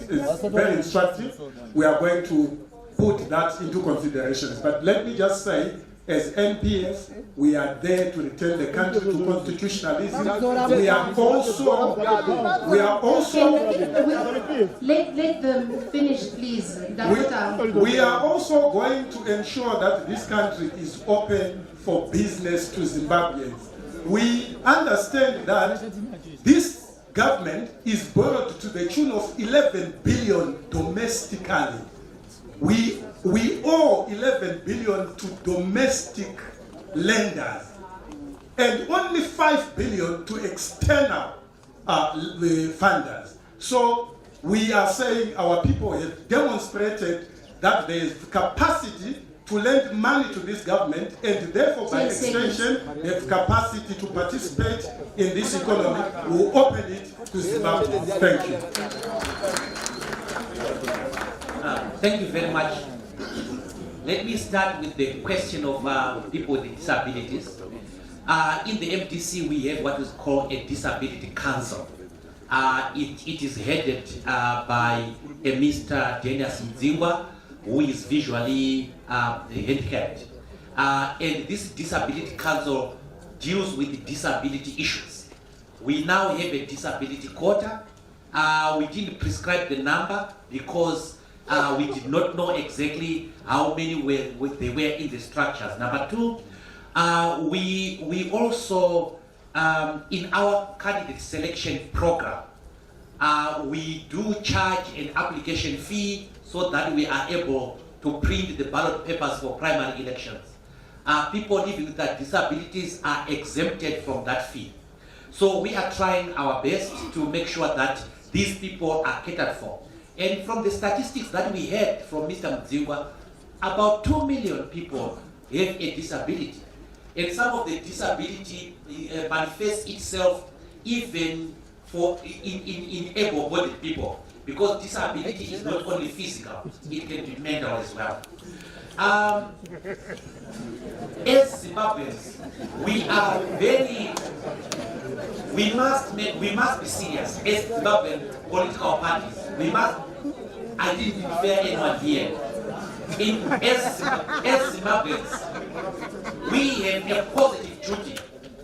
is very instructive. We are going to put that into consideration. But let me just say, as NPF, we are there to return the country to constitutionalism. We are also
let them finish, please.
We are also going to ensure that this country is open for business to Zimbabweans. We understand that this government is borrowed to the tune of 11 billion domestically. We owe 11 billion to domestic lenders and only 5 billion to external funders. So we are saying our people have demonstrated that there is capacity to lend money to this government, and therefore by extension have capacity to participate in this economy. We will open it to Zimbabwe. Thank you.
Thank you very much. Let me start with the question of people with disabilities. In the MDC, we have what is called a disability council. It is headed by a Mr. Julius who is visually handicapped. And this disability council deals with disability issues. We now have a disability quota. We didn't prescribe the number because we did not know exactly how many they were in the structures. Number two, we also, in our candidate selection program, we do charge an application fee so that we are able to print the ballot papers for primary elections. People living with disabilities are exempted from that fee. So we are trying our best to make sure that these people are catered for. And from the statistics that we had from Mr. Mutsvangwa, about 2 million people have a disability. And some of the disability manifests itself even in able-bodied people, because disability is not only physical, it can be mental as well. As Zimbabweans, we must be serious. As Zimbabwean political parties, I didn't fear anyone here. As Zimbabweans, we have a positive duty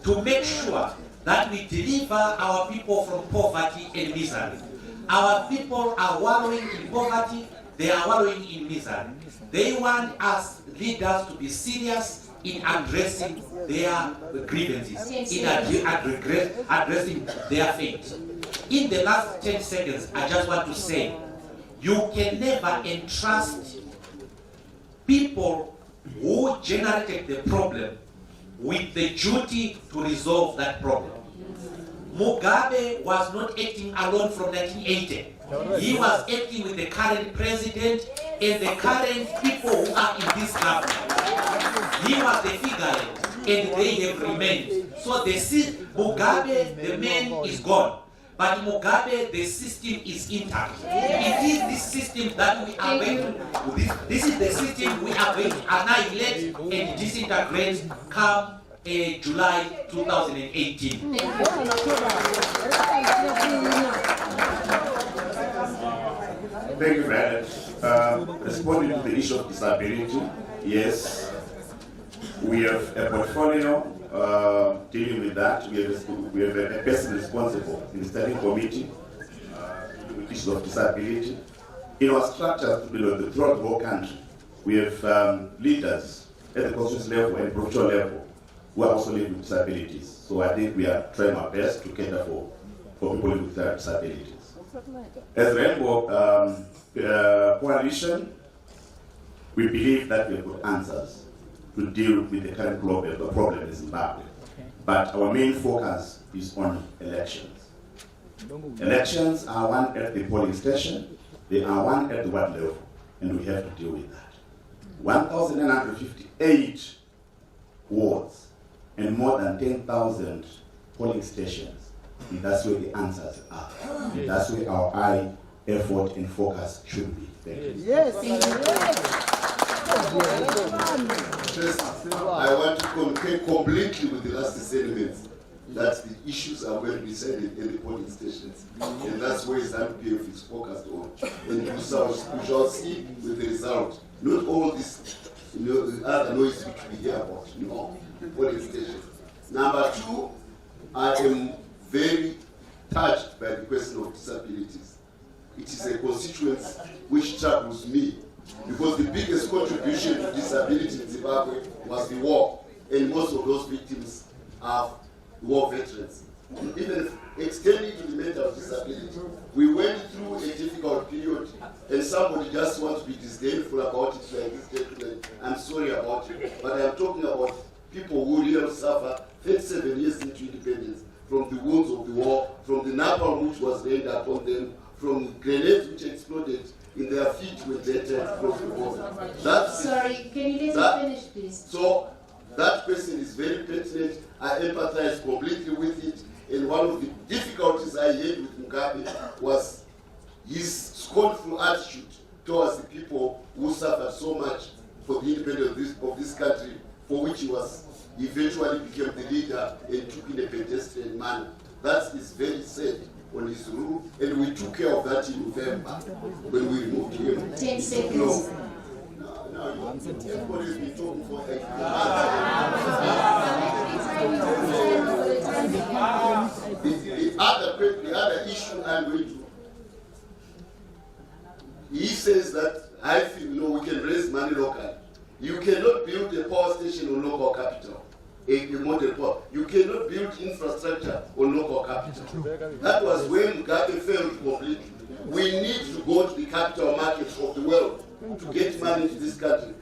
to make sure that we deliver our people from poverty and misery. Our people are wallowing in poverty, they are wallowing in misery. They want us leaders to be serious in addressing their grievances, in addressing their fate. In the last 10 seconds, I just want to say, you can never entrust people who generated the problem with the duty to resolve that problem. Mugabe was not acting alone from 1980. He was acting with the current president and the current people who are in this government. He was the figurehead and they have remained. So Mugabe, the man is gone. But Mugabe, the system is intact. It is this system that we are going to, this is the system we are going to annihilate and disintegrate come July 2018.
Thank you, Violet. Responding to the issue of disability, yes, we have a portfolio dealing with that. We have a person responsible in the study committee with issues of disability. In our structures throughout the whole country, we have leaders at the constituency level and provincial level who are also living with disabilities. So I think we are trying our best to cater for people with disabilities. As Rainbow Coalition, we believe that we have got answers to deal with the current problem in Zimbabwe. But our main focus is on elections. Elections are one at the polling station, they are one at the ward level, and we have to deal with that. 1,958 wards and more than 10,000 polling stations. And that's where the answers are. And that's where our eye, effort, and focus should be. Thank you.
Yes. I want to concur completely with the last statements that the issues are well decided in the polling stations. And that's where ZANU-PF is focused on. And you shall see with the result. Not all this, the other noise which we hear about, polling stations. Number two, I am very touched by the question of disabilities. It is a constituency which troubles me because the biggest contribution to disability in Zimbabwe was the war, and most of those victims are war veterans. Even extending to the mental disability, we went through a difficult period, and somebody just wants to be disdainful about it like this gentleman. I'm sorry about it, but I'm talking about people who really suffer 37 years into independence from the wounds of the war, from the napalm which was rained upon them, from grenades which exploded in their feet when they tried to cross the border.
Sorry, can you let me finish, please?
So that question is very pertinent. I empathize completely with it. And one of the difficulties I had with Mugabe was his scornful attitude towards the people who suffered so much for the independence of this country, for which he eventually became the leader and took in a pedestrian manner. That is very sad on his rule, and we took care of that in November when we removed him.
10 seconds.
Everybody's been talking for the other issue I'm going to. He says that I feel we can raise money locally. You cannot build a power station on local capital, a model power. You cannot build infrastructure on local capital. That was when Mugabe failed completely. We need to go to the capital markets of the world to get money to this country.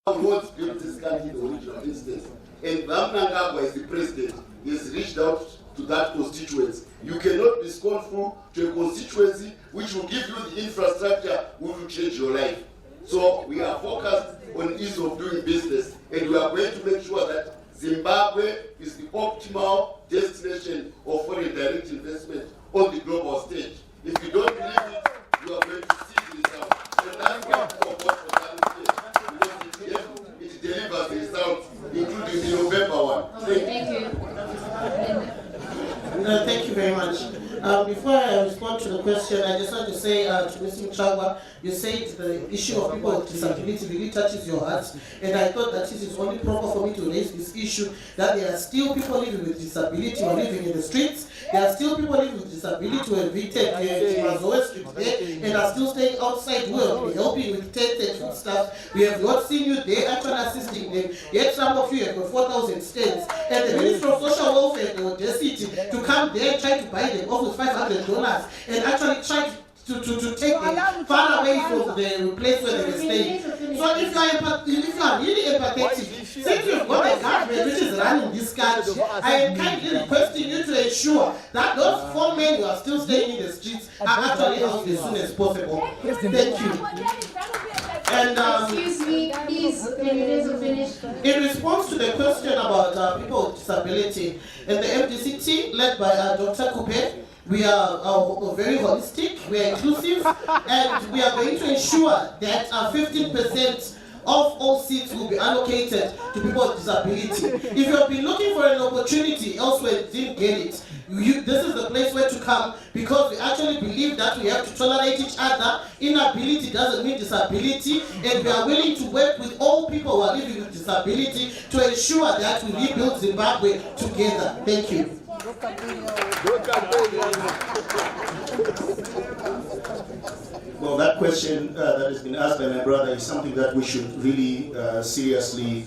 We want to build this country in the original instance. And Mnangagwa, as the president, has reached out to that constituency. You cannot be scornful to a constituency which will give you the infrastructure which will change your life. So we are focused on ease of doing business, and we are going to make sure that Zimbabwe is the optimal destination of foreign direct investment on the global stage. If you don't believe it, you are going to see the result. And that's why we support for ZANU-PF, because it delivers the results, including the November one.
Thank you.
Thank you very much. Before I respond to the question, I just want to say to Mr. Mutsvangwa, you said the issue of people with disability really touches your heart, and I thought that it is only proper for me to raise this issue, that there are still people living with disability who are living in the streets. There are still people living with disability who are evicted today and are still staying outside who have been helping with tent and food stuff. We have not seen you there actually assisting them. Yet some of you have got 4,000 stands. And the Minister of Social Welfare, the audacity to come there and try to buy them off with $500 and actually try to take them far away from the place where they were staying. So if you are really empathetic, since you've got a government which is running this country, I am kindly requesting you to ensure that those 4 men who are still staying in the streets are actually housed as soon as possible. Thank you. And
excuse me, please, can you let me finish?
In response to the question about people with disability, and the MDC-T led by Dr. Khupe, we are very holistic, we are inclusive, and we are going to ensure that 15% of all seats will be allocated to people with disability. If you have been looking for an opportunity elsewhere and didn't get it, this is the place where to come, because we actually believe that we have to tolerate each other. Inability doesn't mean disability, and we are willing to work with all people who are living with disability to ensure that we rebuild Zimbabwe together. Thank you.
Well, that question that has been asked by my brother is something that we should really seriously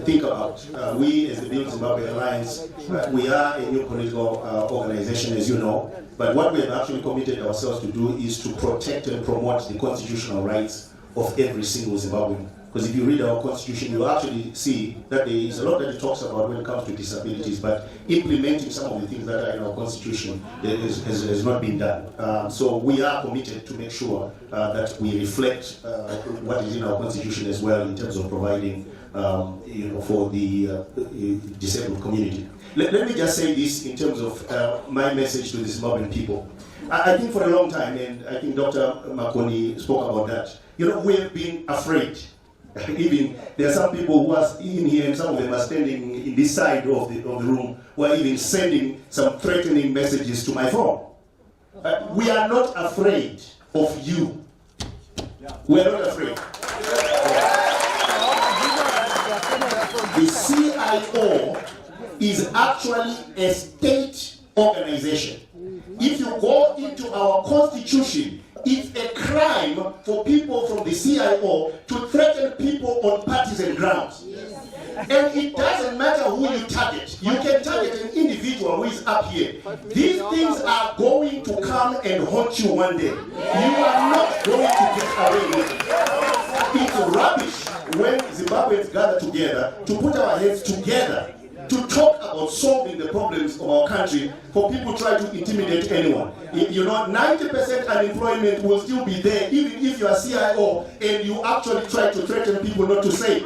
think about. We, as the Build Zimbabwe Alliance, we are a new political organization, as you know, but what we have actually committed ourselves to do is to protect and promote the constitutional rights of every single Zimbabwean. Because if you read our constitution, you actually see that there is a lot that it talks about when it comes to disabilities, but implementing some of the things that are in our constitution has not been done. So we are committed to make sure that we reflect what is in our constitution as well in terms of providing for the disabled community. Let me just say this in terms of my message to the Zimbabwean people. I think for a long time, and I think Dr. Makoni spoke about that, we have been afraid. Even there are some people who are in here, and some of them are standing in this side of the room, who are even sending some threatening messages to my phone. We are not afraid of you. We are not afraid. The CIO is actually a state organization. If you go into our constitution, it's a crime for people from the CIO to threaten people on partisan grounds. And it doesn't matter who you target. You can target an individual who is up here. These things are going to come and haunt you one day. You are not going to get away with it. It's rubbish when Zimbabweans gather together to put our heads together to talk about solving the problems of our country, for people try to intimidate anyone. 90% unemployment will still be there even if you are CIO and you actually try to threaten people not to say.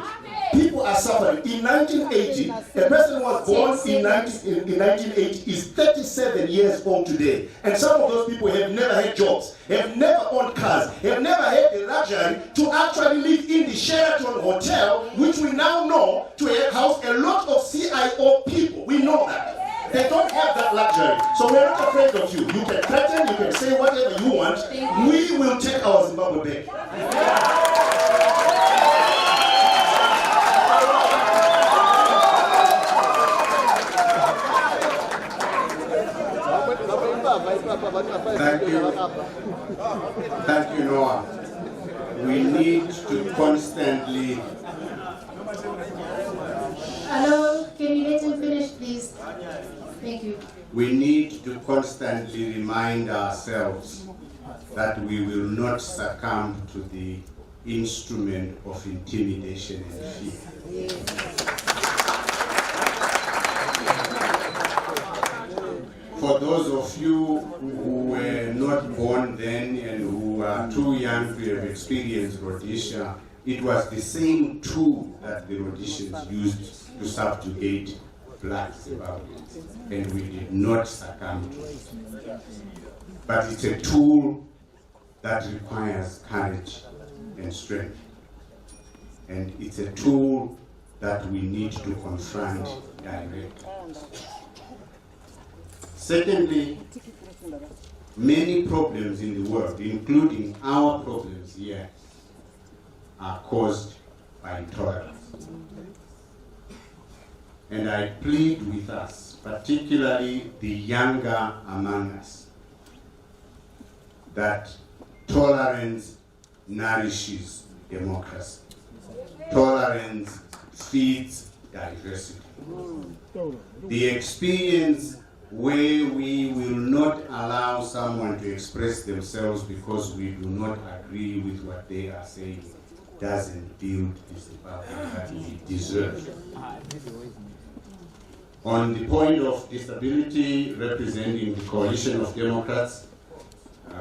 People are suffering. In 1980, a person who was born in 1980 is 37 years old today. And some of those people have never had jobs, have never owned cars, have never had the luxury to actually live in the Sheraton Hotel, which we now know to house a lot of CIO people. We know that. They don't have that luxury. So we're not afraid of you. You can threaten, you can say whatever you want. We will take our Zimbabwe back.
Thank you, Noah. We need to constantly...
Hello, can you let him finish, please? Thank you.
We need to constantly remind ourselves that we will not succumb to the instrument of intimidation and fear. For those of you who were not born then and who are too young to have experienced Rhodesia, it was the same tool that the Rhodesians used to subjugate black Zimbabweans, and we did not succumb to it. But it's a tool that requires courage and strength. And it's a tool that we need to confront directly. Secondly, many problems in the world, including our problems here, are caused by intolerance. And I plead with us, particularly the younger among us, that tolerance nourishes democracy. Tolerance feeds diversity. The experience where we will not allow someone to express themselves because we do not agree with what they are saying doesn't build the Zimbabwe that we deserve. On the point of disability, representing the coalition of Democrats,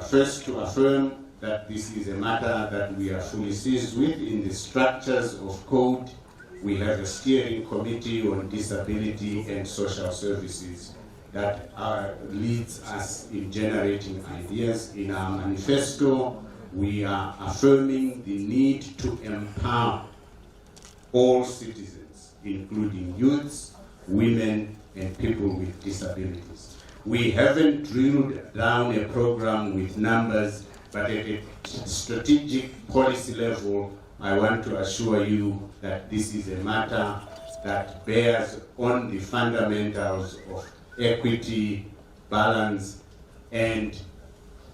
first to affirm that this is a matter that we are fully seized with in the structures of code. We have a steering committee on disability and social services that leads us in generating ideas. In our manifesto, we are affirming the need to empower all citizens, including youths, women, and people with disabilities. We haven't drilled down a program with numbers, but at a strategic policy level, I want to assure you that this is a matter that bears on the fundamentals of equity, balance, and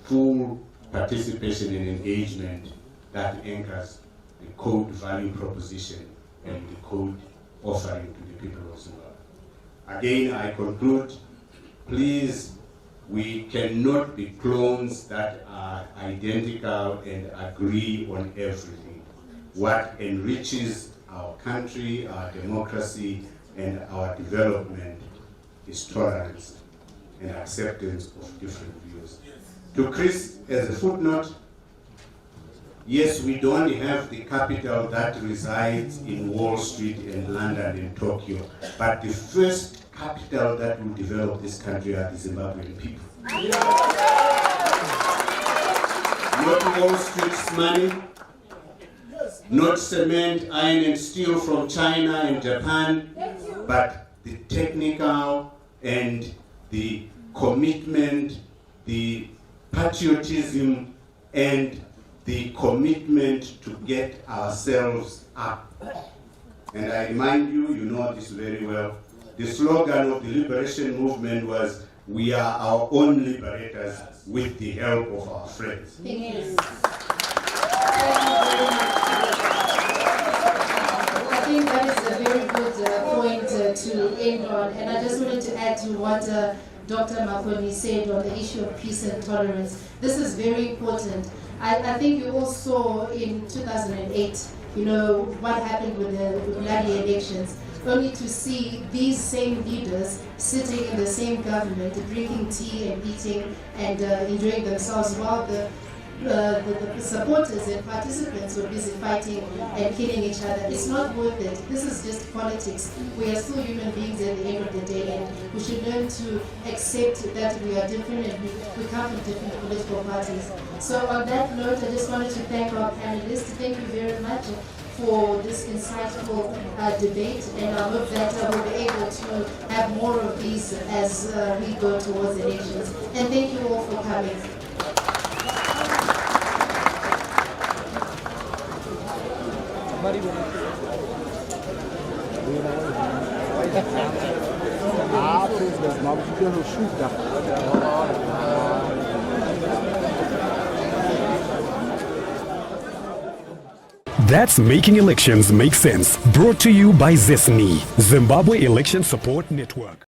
full participation and engagement that anchors the code value proposition and the code offering to the people of Zimbabwe. Again, I conclude, please, we cannot be clones that are identical and agree on everything. What enriches our country, our democracy, and our development is tolerance and acceptance of different views. To Chris, as a footnote, yes, we don't have the capital that resides in Wall Street and London and Tokyo, but the first capital that will develop this country are the Zimbabwean people. Not Wall Street's money, not cement, iron and steel from China and Japan, but the technical and the commitment, the patriotism and the commitment to get ourselves up. And I remind you, you know this very well, the slogan of the liberation movement was, "We are our own liberators with the help of our friends."
Yes. I think that is a very good point to end on, and I just wanted to add to what Dr. Makoni said on the issue of peace and tolerance. This is very important. I think you all saw in 2008, you know, what happened with the bloody elections, only to see these same leaders sitting in the same government, drinking tea and eating and enjoying themselves while the supporters and participants were busy fighting and killing each other. It's not worth it. This is just politics. We are still human beings at the end of the day, and we should learn to accept that we are different and we come from different political parties. So on that note, I just wanted to thank our panelists. Thank you very much for this insightful debate, and I hope that we'll be able to have more of these as we go towards elections. And thank you all for coming.
That's Making Elections Make Sense, brought to you by ZANU, Zimbabwe Election Support Network.